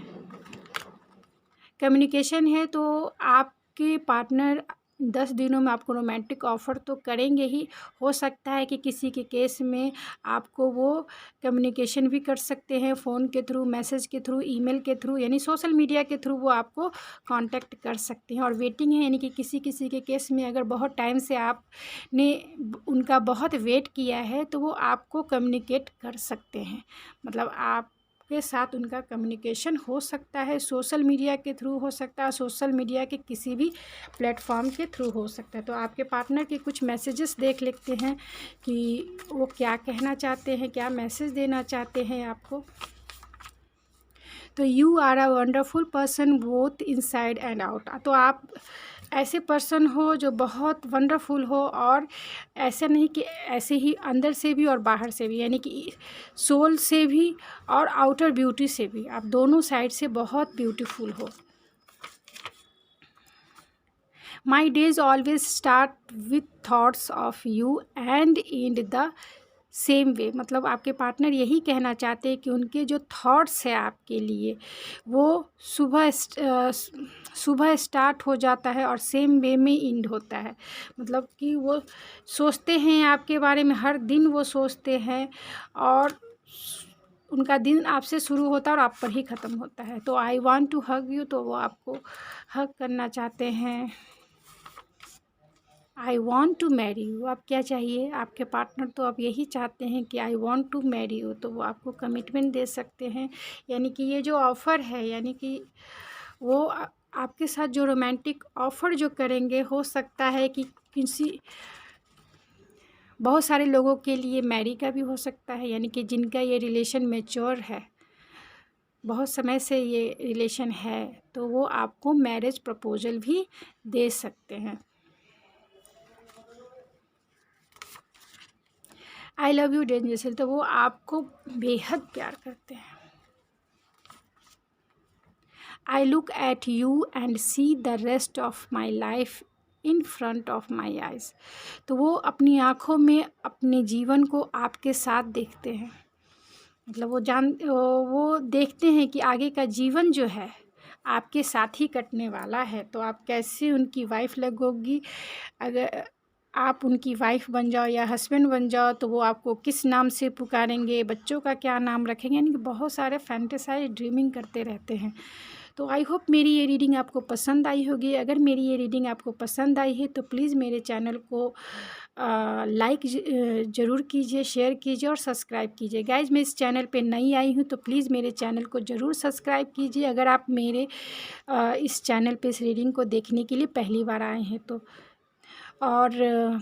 कम्युनिकेशन है, तो आपके पार्टनर 10 दिनों में आपको रोमांटिक ऑफ़र तो करेंगे ही। हो सकता है कि किसी के केस में आपको वो कम्युनिकेशन भी कर सकते हैं, फ़ोन के थ्रू, मैसेज के थ्रू, ईमेल के थ्रू, यानी सोशल मीडिया के थ्रू वो आपको कांटेक्ट कर सकते हैं। और वेटिंग है, यानी कि किसी किसी के केस में अगर बहुत टाइम से आपने उनका बहुत वेट किया है, तो वो आपको कम्युनिकेट कर सकते हैं। मतलब आप के साथ उनका कम्युनिकेशन हो सकता है, सोशल मीडिया के थ्रू हो सकता है, सोशल मीडिया के किसी भी प्लेटफॉर्म के थ्रू हो सकता है। तो आपके पार्टनर के कुछ मैसेजेस देख लेते हैं कि वो क्या कहना चाहते हैं, क्या मैसेज देना चाहते हैं आपको। तो you are a wonderful person both inside and out. तो आप ऐसे पर्सन हो जो बहुत वंडरफुल हो, और ऐसा नहीं कि ऐसे ही अंदर से भी और बाहर से भी, यानी कि सोल से भी और आउटर ब्यूटी से भी, आप दोनों साइड से बहुत ब्यूटीफुल हो। My days always start with thoughts of you and and the same way. मतलब आपके पार्टनर यही कहना चाहते हैं कि उनके जो थॉट्स है आपके लिए, वो सुबह स्टार्ट हो जाता है और सेम वे में एंड होता है। मतलब कि वो सोचते हैं आपके बारे में, हर दिन वो सोचते हैं, और उनका दिन आपसे शुरू होता है और आप पर ही ख़त्म होता है। तो I want to hug you, तो वो आपको हग करना चाहते हैं। I want to marry you, आप क्या चाहिए आपके पार्टनर, तो आप यही चाहते हैं कि I want to marry you, तो वो आपको कमिटमेंट दे सकते हैं। यानी कि ये जो ऑफ़र है, यानी कि वो आपके साथ जो रोमांटिक ऑफ़र जो करेंगे, हो सकता है कि किसी बहुत सारे लोगों के लिए मैरी का भी हो सकता है, यानी कि जिनका ये रिलेशन मैच्योर है, बहुत समय से ये रिलेशन है, तो वो आपको मैरिज प्रपोजल भी दे सकते हैं। आई लव यू डेंजरस, तो वो आपको बेहद प्यार करते हैं। I look at you and see the rest of my life in front of my eyes. तो वो अपनी आँखों में अपने जीवन को आपके साथ देखते हैं। मतलब वो देखते हैं कि आगे का जीवन जो है आपके साथ ही कटने वाला है, तो आप कैसे उनकी वाइफ़ लगोगी। अगर आप उनकी वाइफ़ बन जाओ या हस्बैंड बन जाओ, तो वो आपको किस नाम से पुकारेंगे, बच्चों का क्या नाम रखेंगे, यानी कि बहुत सारे फैंटेसाइज ड्रीमिंग करते रहते हैं। तो आई होप मेरी ये रीडिंग आपको पसंद आई होगी। अगर मेरी ये रीडिंग आपको पसंद आई है, तो प्लीज़ मेरे चैनल को लाइक ज़रूर कीजिए, शेयर कीजिए और सब्सक्राइब कीजिए। गाइज़, मैं इस चैनल पे नई आई हूँ, तो प्लीज़ मेरे चैनल को ज़रूर सब्सक्राइब कीजिए अगर आप मेरे इस चैनल पे इस रीडिंग को देखने के लिए पहली बार आए हैं तो। और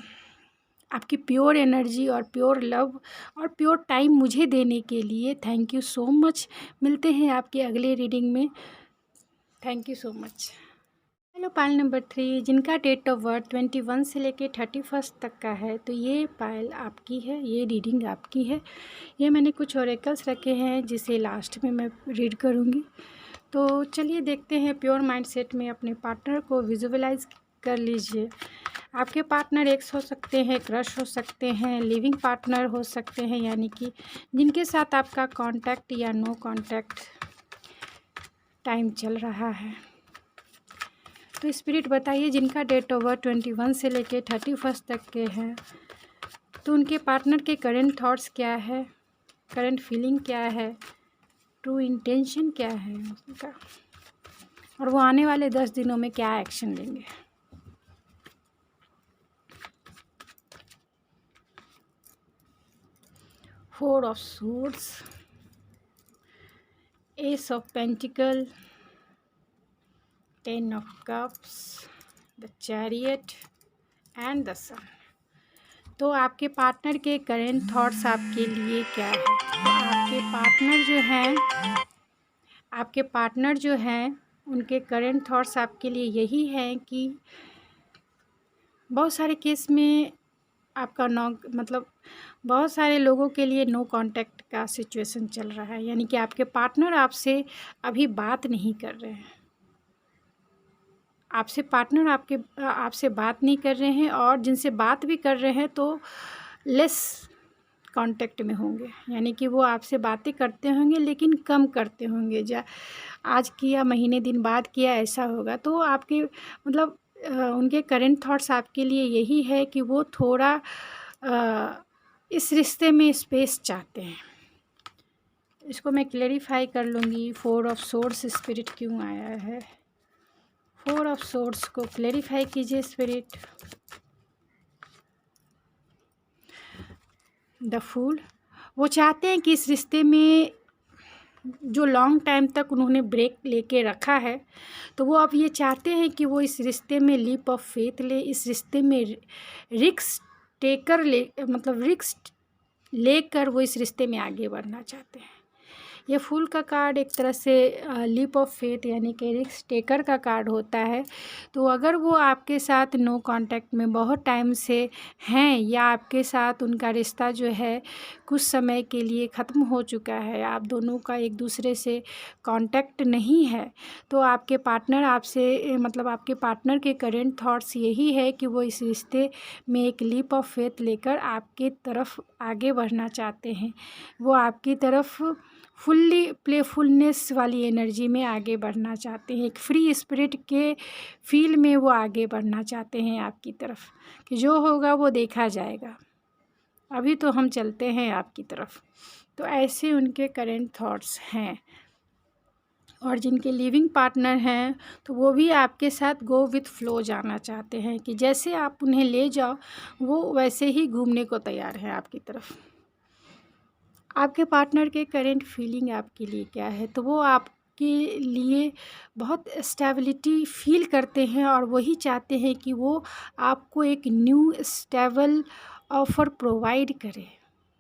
आपकी प्योर एनर्जी और प्योर लव और प्योर टाइम मुझे देने के लिए थैंक यू सो मच। मिलते हैं आपके अगले रीडिंग में। Thank you so much. Hello pile number 3, जिनका डेट ऑफ बर्थ 21 से लेके 31 तक का है, तो ये पायल आपकी है, ये रीडिंग आपकी है। ये मैंने कुछ ओरेकल्स रखे हैं जिसे लास्ट में मैं रीड करूँगी। तो चलिए देखते हैं। प्योर माइंडसेट में अपने पार्टनर को विजुअलाइज कर लीजिए। आपके पार्टनर एक्स हो सकते हैं, क्रश हो सकते हैं, लिविंग पार्टनर हो सकते हैं, यानी कि जिनके साथ आपका कांटेक्ट या नो कांटेक्ट टाइम चल रहा है। तो स्पिरिट बताइए, जिनका डेट ऑफ बर्थ 21 से लेके 31 तक के हैं, तो उनके पार्टनर के करंट थॉट्स क्या है, करंट फीलिंग क्या है, ट्रू इंटेंशन क्या है उनका, और वो आने वाले 10 दिनों में क्या एक्शन लेंगे। Four of swords, ace of pentacles, 10 of cups, the chariot and the sun. तो आपके पार्टनर के करेंट थॉट्स आपके लिए क्या है? तो आपके पार्टनर जो हैं उनके करेंट थॉट्स आपके लिए यही हैं कि बहुत सारे केस में आपका मतलब बहुत सारे लोगों के लिए नो कांटेक्ट का सिचुएशन चल रहा है, यानी कि आपके पार्टनर आपसे अभी बात नहीं कर रहे हैं। आपसे बात नहीं कर रहे हैं, और जिनसे बात भी कर रहे हैं तो लेस कांटेक्ट में होंगे, यानी कि वो आपसे बातें करते होंगे लेकिन कम करते होंगे। आज किया, महीने दिन बाद किया, ऐसा होगा। तो आपके मतलब उनके करेंट थॉट्स आपके लिए यही है कि वो थोड़ा इस रिश्ते में स्पेस चाहते हैं। इसको मैं क्लेरिफाई कर लूँगी। 4 ऑफ सोर्ड्स स्पिरिट क्यों आया है? 4 ऑफ सोर्ड्स को क्लेरिफाई कीजिए स्पिरिट। द फूल, वो चाहते हैं कि इस रिश्ते में जो लॉन्ग टाइम तक उन्होंने ब्रेक लेके रखा है, तो वो अब ये चाहते हैं कि वो इस रिश्ते में लीप ऑफ फेथ ले, इस रिश्ते में रिस्क लेकर वो इस रिश्ते में आगे बढ़ना चाहते हैं। ये फूल का कार्ड एक तरह से लीप ऑफ फेथ यानी कि रिस्क टेकर का कार्ड होता है। तो अगर वो आपके साथ नो कांटेक्ट में बहुत टाइम से हैं, या आपके साथ उनका रिश्ता जो है कुछ समय के लिए ख़त्म हो चुका है, आप दोनों का एक दूसरे से कांटेक्ट नहीं है, तो आपके पार्टनर के करेंट थॉट्स यही है कि वो इस रिश्ते में एक लीप ऑफ फेथ लेकर आपके तरफ आगे बढ़ना चाहते हैं। वो आपकी तरफ फुल्ली प्लेफुलनेस वाली एनर्जी में आगे बढ़ना चाहते हैं, एक फ्री स्पिरिट के फील में वो आगे बढ़ना चाहते हैं आपकी तरफ, कि जो होगा वो देखा जाएगा, अभी तो हम चलते हैं आपकी तरफ। तो ऐसे उनके करेंट थॉट्स हैं। और जिनके लिविंग पार्टनर हैं तो वो भी आपके साथ गो विथ फ्लो जाना चाहते हैं, कि जैसे आप उन्हें ले जाओ वो वैसे ही घूमने को तैयार हैं आपकी तरफ। आपके पार्टनर के करेंट फीलिंग आपके लिए क्या है? तो वो आपके लिए बहुत स्टेबिलिटी फील करते हैं, और वही चाहते हैं कि वो आपको एक न्यू स्टेबल ऑफ़र प्रोवाइड करे।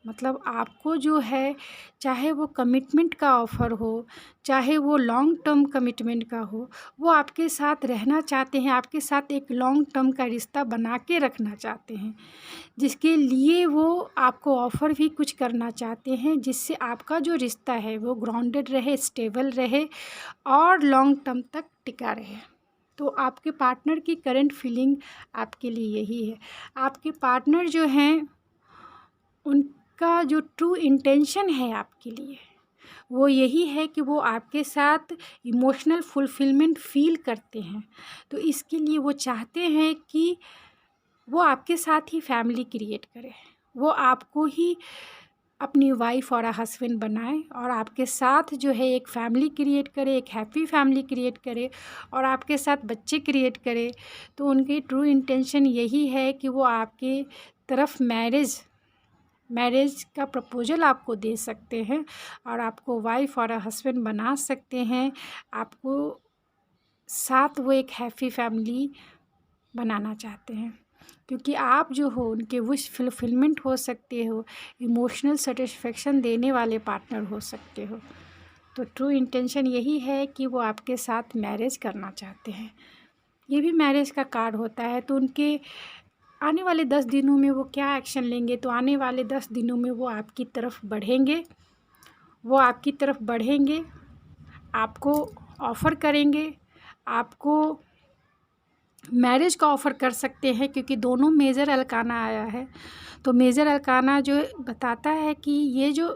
मतलब आपको जो है, चाहे वो कमिटमेंट का ऑफ़र हो, चाहे वो लॉन्ग टर्म कमिटमेंट का हो, वो आपके साथ रहना चाहते हैं, आपके साथ एक लॉन्ग टर्म का रिश्ता बना के रखना चाहते हैं, जिसके लिए वो आपको ऑफ़र भी कुछ करना चाहते हैं, जिससे आपका जो रिश्ता है वो ग्राउंडेड रहे, स्टेबल रहे और लॉन्ग टर्म तक टिका रहे। तो आपके पार्टनर की करंट फीलिंग आपके लिए यही है। आपके पार्टनर जो हैं उनका जो ट्रू इंटेंशन है आपके लिए वो यही है कि वो आपके साथ इमोशनल फुलफिलमेंट फ़ील करते हैं। तो इसके लिए वो चाहते हैं कि वो आपके साथ ही फैमिली क्रिएट करे, वो आपको ही अपनी वाइफ और हस्बैंड बनाए, और आपके साथ जो है एक फैमिली क्रिएट करे, एक हैप्पी फैमिली क्रिएट करे, और आपके साथ बच्चे क्रिएट करे। तो उनकी ट्रू इंटेंशन यही है कि वो आपके तरफ मैरिज का प्रपोजल आपको दे सकते हैं, और आपको वाइफ और हस्बैंड बना सकते हैं। आपको साथ वो एक हैप्पी फैमिली बनाना चाहते हैं, क्योंकि आप जो हो उनके विश फुलफिलमेंट हो सकते हो, इमोशनल सेटिस्फेक्शन देने वाले पार्टनर हो सकते हो। तो ट्रू इंटेंशन यही है कि वो आपके साथ मैरिज करना चाहते हैं। ये भी मैरिज का कार्ड होता है। तो उनके आने वाले 10 दिनों में वो क्या एक्शन लेंगे? तो आने वाले 10 दिनों में वो आपकी तरफ बढ़ेंगे, आपको ऑफ़र करेंगे, आपको मैरिज का ऑफ़र कर सकते हैं, क्योंकि दोनों मेजर अरकाना आया है। तो मेजर अरकाना जो बताता है कि ये जो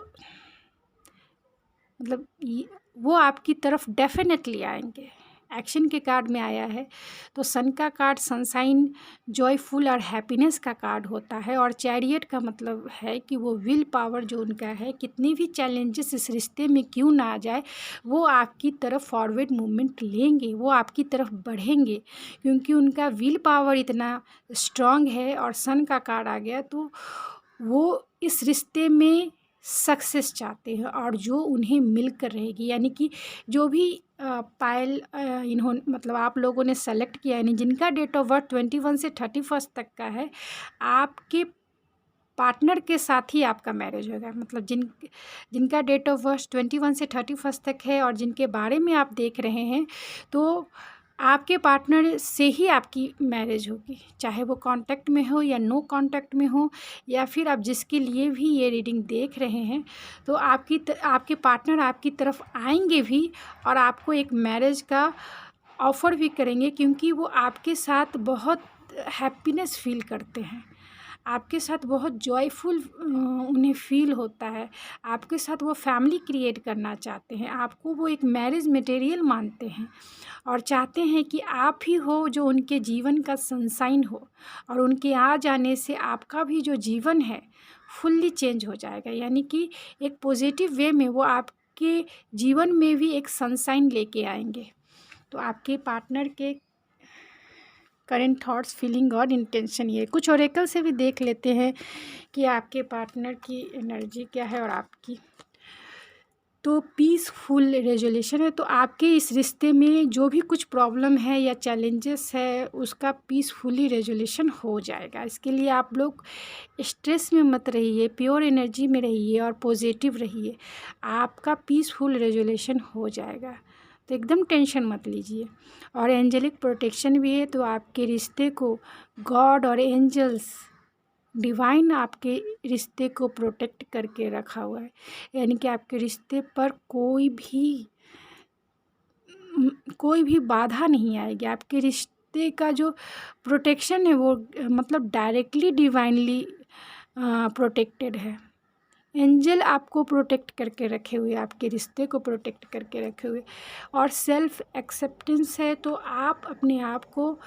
वो आपकी तरफ डेफिनेटली आएंगे। एक्शन के कार्ड में आया है। तो सन का कार्ड सनशाइन, जॉयफुल और हैप्पीनेस का कार्ड होता है, और चैरियट का मतलब है कि वो विल पावर जो उनका है, कितनी भी चैलेंजेस इस रिश्ते में क्यों ना आ जाए, वो आपकी तरफ फॉरवर्ड मूवमेंट लेंगे, वो आपकी तरफ बढ़ेंगे, क्योंकि उनका विल पावर इतना स्ट्रांग है। और सन का कार्ड आ गया तो वो इस रिश्ते में सक्सेस चाहते हैं और जो उन्हें मिलकर रहेगी। यानी कि जो भी पायल इन्होंने मतलब आप लोगों ने सेलेक्ट किया, यानी जिनका डेट ऑफ बर्थ 21 से 31 तक का है, आपके पार्टनर के साथ ही आपका मैरिज होगा। मतलब जिनका डेट ऑफ बर्थ 21 से 31 तक है और जिनके बारे में आप देख रहे हैं, तो आपके पार्टनर से ही आपकी मैरिज होगी, चाहे वो कांटेक्ट में हो या नो कांटेक्ट में हो, या फिर आप जिसके लिए भी ये रीडिंग देख रहे हैं, तो आपके पार्टनर आपकी तरफ आएंगे भी और आपको एक मैरिज का ऑफ़र भी करेंगे, क्योंकि वो आपके साथ बहुत हैप्पीनेस फील करते हैं, आपके साथ बहुत जॉयफुल उन्हें फ़ील होता है, आपके साथ वो फैमिली क्रिएट करना चाहते हैं, आपको वो एक मैरिज मटेरियल मानते हैं और चाहते हैं कि आप ही हो जो उनके जीवन का सनशाइन हो, और उनके आ जाने से आपका भी जो जीवन है फुल्ली चेंज हो जाएगा। यानी कि एक पॉजिटिव वे में वो आपके जीवन में भी एक सनशाइन लेके आएंगे। तो आपके पार्टनर के करेंट थॉट्स, फीलिंग और इंटेंशन, ये कुछ ओरेकल से भी देख लेते हैं कि आपके पार्टनर की एनर्जी क्या है और आपकी। तो पीसफुल रेजोल्यूशन है, तो आपके इस रिश्ते में जो भी कुछ प्रॉब्लम है या चैलेंजेस है उसका पीसफुली रेजोल्यूशन हो जाएगा। इसके लिए आप लोग स्ट्रेस में मत रहिए, प्योर एनर्जी में रहिए और पॉजिटिव रहिए, आपका पीसफुल रेजोल्यूशन हो जाएगा। तो एकदम टेंशन मत लीजिए। और एंजेलिक प्रोटेक्शन भी है, तो आपके रिश्ते को गॉड और एंजल्स, डिवाइन आपके रिश्ते को प्रोटेक्ट करके रखा हुआ है। यानी कि आपके रिश्ते पर कोई भी बाधा नहीं आएगी। आपके रिश्ते का जो प्रोटेक्शन है वो मतलब डायरेक्टली डिवाइनली प्रोटेक्टेड है। एंजल आपको प्रोटेक्ट करके रखे हुए, आपके रिश्ते को प्रोटेक्ट करके रखे हुए। और सेल्फ एक्सेप्टेंस है, तो आप अपने आप को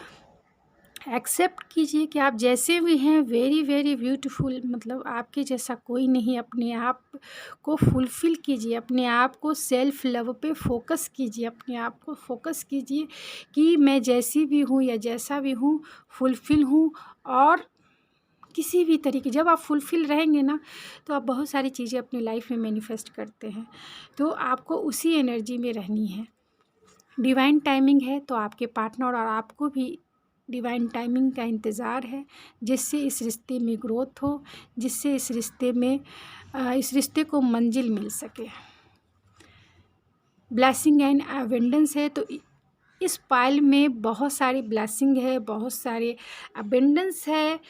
एक्सेप्ट कीजिए कि आप जैसे भी हैं वेरी वेरी ब्यूटीफुल, मतलब आपके जैसा कोई नहीं। अपने आप को फुलफ़िल कीजिए, अपने आप को सेल्फ लव पे फोकस कीजिए, अपने आप को फोकस कीजिए कि मैं जैसी भी हूँ या जैसा भी हूँ फुलफ़िल हूँ। और किसी भी तरीके, जब आप फुलफ़िल रहेंगे ना, तो आप बहुत सारी चीज़ें अपनी लाइफ में मैनिफेस्ट करते हैं। तो आपको उसी एनर्जी में रहनी है। डिवाइन टाइमिंग है, तो आपके पार्टनर और आपको भी डिवाइन टाइमिंग का इंतज़ार है, जिससे इस रिश्ते में ग्रोथ हो, जिससे इस रिश्ते को मंजिल मिल सके। ब्लेसिंग एंड अबेंडेंस है, तो इस पाइल में बहुत सारी ब्लेसिंग है, बहुत सारे अबेंडेंस है,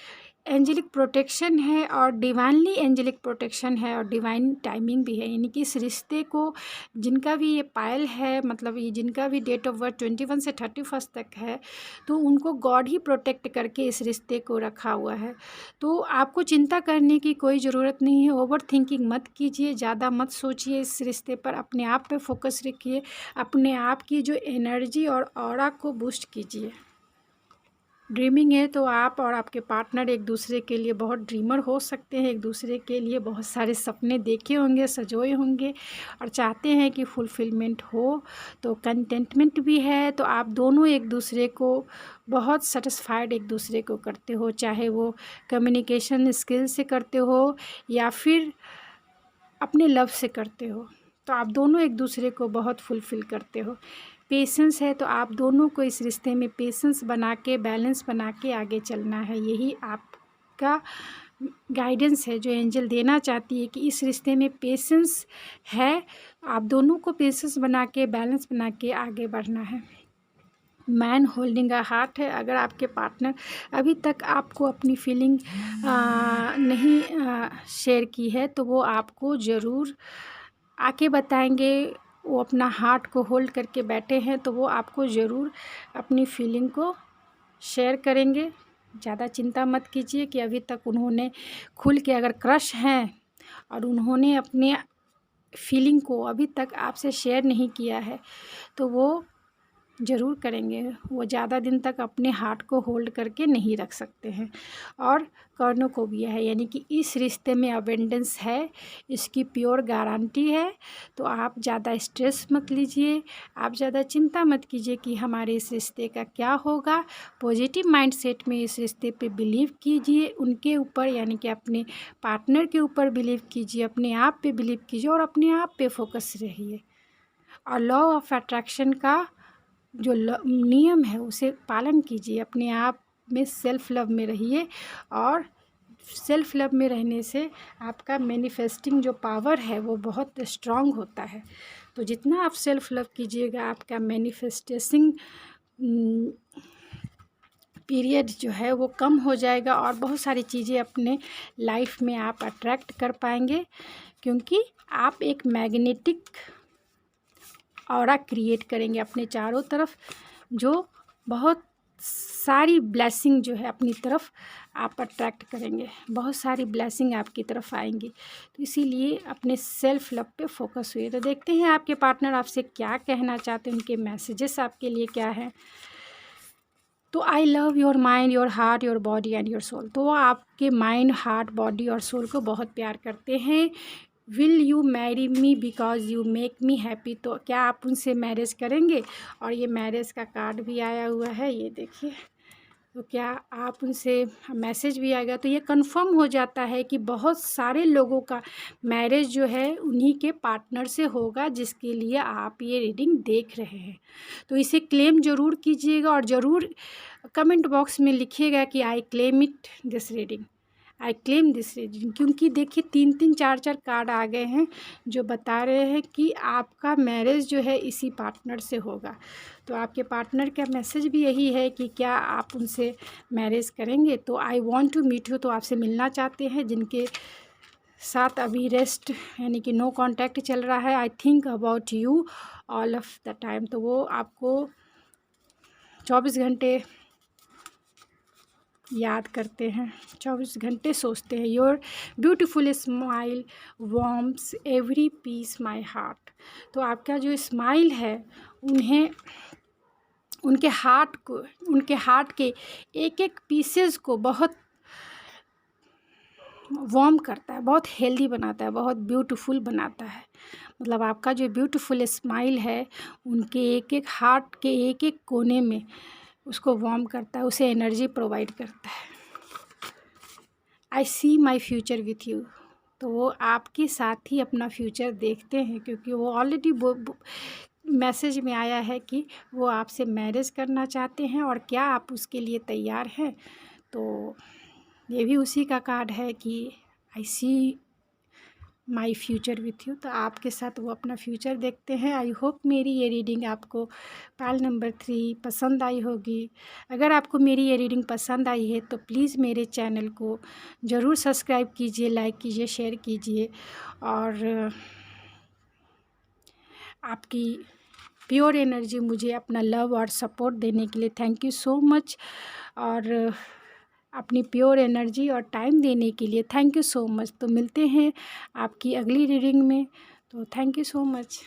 एंजेलिक प्रोटेक्शन है और डिवाइनली एंजेलिक प्रोटेक्शन है और डिवाइन टाइमिंग भी है। यानी कि इस रिश्ते को जिनका भी ये पायल है, मतलब ये जिनका भी डेट ऑफ बर्थ 21 से 31 तक है, तो उनको गॉड ही प्रोटेक्ट करके इस रिश्ते को रखा हुआ है। तो आपको चिंता करने की कोई ज़रूरत नहीं है, ओवर थिंकिंग मत कीजिए, ज़्यादा मत सोचिए इस रिश्ते पर, अपने आप पे फोकस रखिए, अपने आप की जो एनर्जी और ऑरा को बूस्ट कीजिए। ड्रीमिंग है, तो आप और आपके पार्टनर एक दूसरे के लिए बहुत ड्रीमर हो सकते हैं, एक दूसरे के लिए बहुत सारे सपने देखे होंगे, सजोए होंगे और चाहते हैं कि फुलफिलमेंट हो। तो कंटेंटमेंट भी है, तो आप दोनों एक दूसरे को बहुत सेटिस्फाइड एक दूसरे को करते हो, चाहे वो कम्युनिकेशन स्किल से करते हो या फिर अपने लव से करते हो, तो आप दोनों एक दूसरे को बहुत फुलफ़िल करते हो। पेशेंस है, तो आप दोनों को इस रिश्ते में पेशेंस बना के, बैलेंस बना के आगे चलना है। यही आपका गाइडेंस है जो एंजल देना चाहती है कि इस रिश्ते में पेशेंस है, आप दोनों को पेशेंस बना के, बैलेंस बना के आगे बढ़ना है। मैन होल्डिंग अ हार्ट है, अगर आपके पार्टनर अभी तक आपको अपनी फीलिंग नहीं शेयर की है, तो वो आपको ज़रूर आके बताएंगे। वो अपना हार्ट को होल्ड करके बैठे हैं, तो वो आपको ज़रूर अपनी फीलिंग को शेयर करेंगे। ज़्यादा चिंता मत कीजिए कि अभी तक उन्होंने खुल के, अगर क्रश हैं और उन्होंने अपने फीलिंग को अभी तक आपसे शेयर नहीं किया है, तो वो ज़रूर करेंगे। वो ज़्यादा दिन तक अपने हार्ट को होल्ड करके नहीं रख सकते हैं। और कॉर्नुकोविया है, यानी कि इस रिश्ते में अबेंडेंस है, इसकी प्योर गारंटी है। तो आप ज़्यादा स्ट्रेस मत लीजिए, आप ज़्यादा चिंता मत कीजिए कि हमारे इस रिश्ते का क्या होगा। पॉजिटिव माइंडसेट में इस रिश्ते पे बिलीव कीजिए, उनके ऊपर यानी कि अपने पार्टनर के ऊपर बिलीव कीजिए, अपने आप पे बिलीव कीजिए और अपने आप पे फोकस रहिए। और लॉ ऑफ अट्रैक्शन का जो नियम है उसे पालन कीजिए, अपने आप में सेल्फ लव में रहिए। और सेल्फ लव में रहने से आपका मैनिफेस्टिंग जो पावर है वो बहुत स्ट्रांग होता है। तो जितना आप सेल्फ लव कीजिएगा, आपका मैनिफेस्टेशन पीरियड जो है वो कम हो जाएगा और बहुत सारी चीज़ें अपने लाइफ में आप अट्रैक्ट कर पाएंगे, क्योंकि आप एक मैग्नेटिक ऑरा क्रिएट करेंगे अपने चारों तरफ, जो बहुत सारी ब्लेसिंग जो है अपनी तरफ आप अट्रैक्ट करेंगे, बहुत सारी ब्लेसिंग आपकी तरफ आएंगी। तो इसीलिए अपने सेल्फ लव पे फोकस हुए। तो देखते हैं आपके पार्टनर आपसे क्या कहना चाहते हैं, उनके मैसेजेस आपके लिए क्या है। तो I love your mind, your heart, your body and your soul. तो वो आपके माइंड, हार्ट, बॉडी और सोल को बहुत प्यार करते हैं। Will you marry me because you make me happy. तो क्या आप उनसे मैरिज करेंगे? और ये मैरिज का कार्ड भी आया हुआ है, ये देखिए। तो क्या आप उनसे मैसेज भी आएगा। तो ये कंफर्म हो जाता है कि बहुत सारे लोगों का मैरिज जो है उन्हीं के पार्टनर से होगा, जिसके लिए आप ये रीडिंग देख रहे हैं। तो इसे क्लेम ज़रूर कीजिएगा और ज़रूर कमेंट बॉक्स में लिखिएगा कि I claim it this reading, I claim this reading. क्योंकि देखिए 3-3 4-4 कार्ड आ गए हैं जो बता रहे हैं कि आपका मैरिज जो है इसी पार्टनर से होगा। तो आपके पार्टनर का मैसेज भी यही है कि क्या आप उनसे मैरिज करेंगे। तो I want to meet you, तो आपसे मिलना चाहते हैं। जिनके साथ अभी रेस्ट यानी कि नो कॉन्टैक्ट चल रहा है, I think about you all of the time. तो वो आपको 24 घंटे याद करते हैं, 24 घंटे सोचते हैं। Your beautiful smile warms every piece my heart. तो आपका जो स्माइल है उन्हें उनके हार्ट के एक एक पीसेस को बहुत वार्म करता है, बहुत हेल्दी बनाता है, बहुत ब्यूटीफुल बनाता है। मतलब आपका जो ब्यूटीफुल स्माइल है उनके एक एक हार्ट के एक एक कोने में उसको वार्म करता है, उसे एनर्जी प्रोवाइड करता है। आई सी माई फ्यूचर विथ यू। तो वो आपके साथ ही अपना फ्यूचर देखते हैं, क्योंकि वो ऑलरेडी मैसेज में आया है कि वो आपसे मैरिज करना चाहते हैं और क्या आप उसके लिए तैयार हैं। तो ये भी उसी का कार्ड है कि आई सी माई फ्यूचर विथ यू। तो आपके साथ वो अपना फ्यूचर देखते हैं। आई होप मेरी ये रीडिंग आपको पायल नंबर 3 पसंद आई होगी। अगर आपको मेरी ये रीडिंग पसंद आई है तो प्लीज़ मेरे चैनल को ज़रूर सब्सक्राइब कीजिए, लाइक कीजिए, शेयर कीजिए। और आपकी प्योर एनर्जी मुझे अपना लव और सपोर्ट देने के लिए थैंक यू सो मच। और अपनी प्योर एनर्जी और टाइम देने के लिए थैंक यू सो मच। तो मिलते हैं आपकी अगली रीडिंग में। तो थैंक यू सो मच।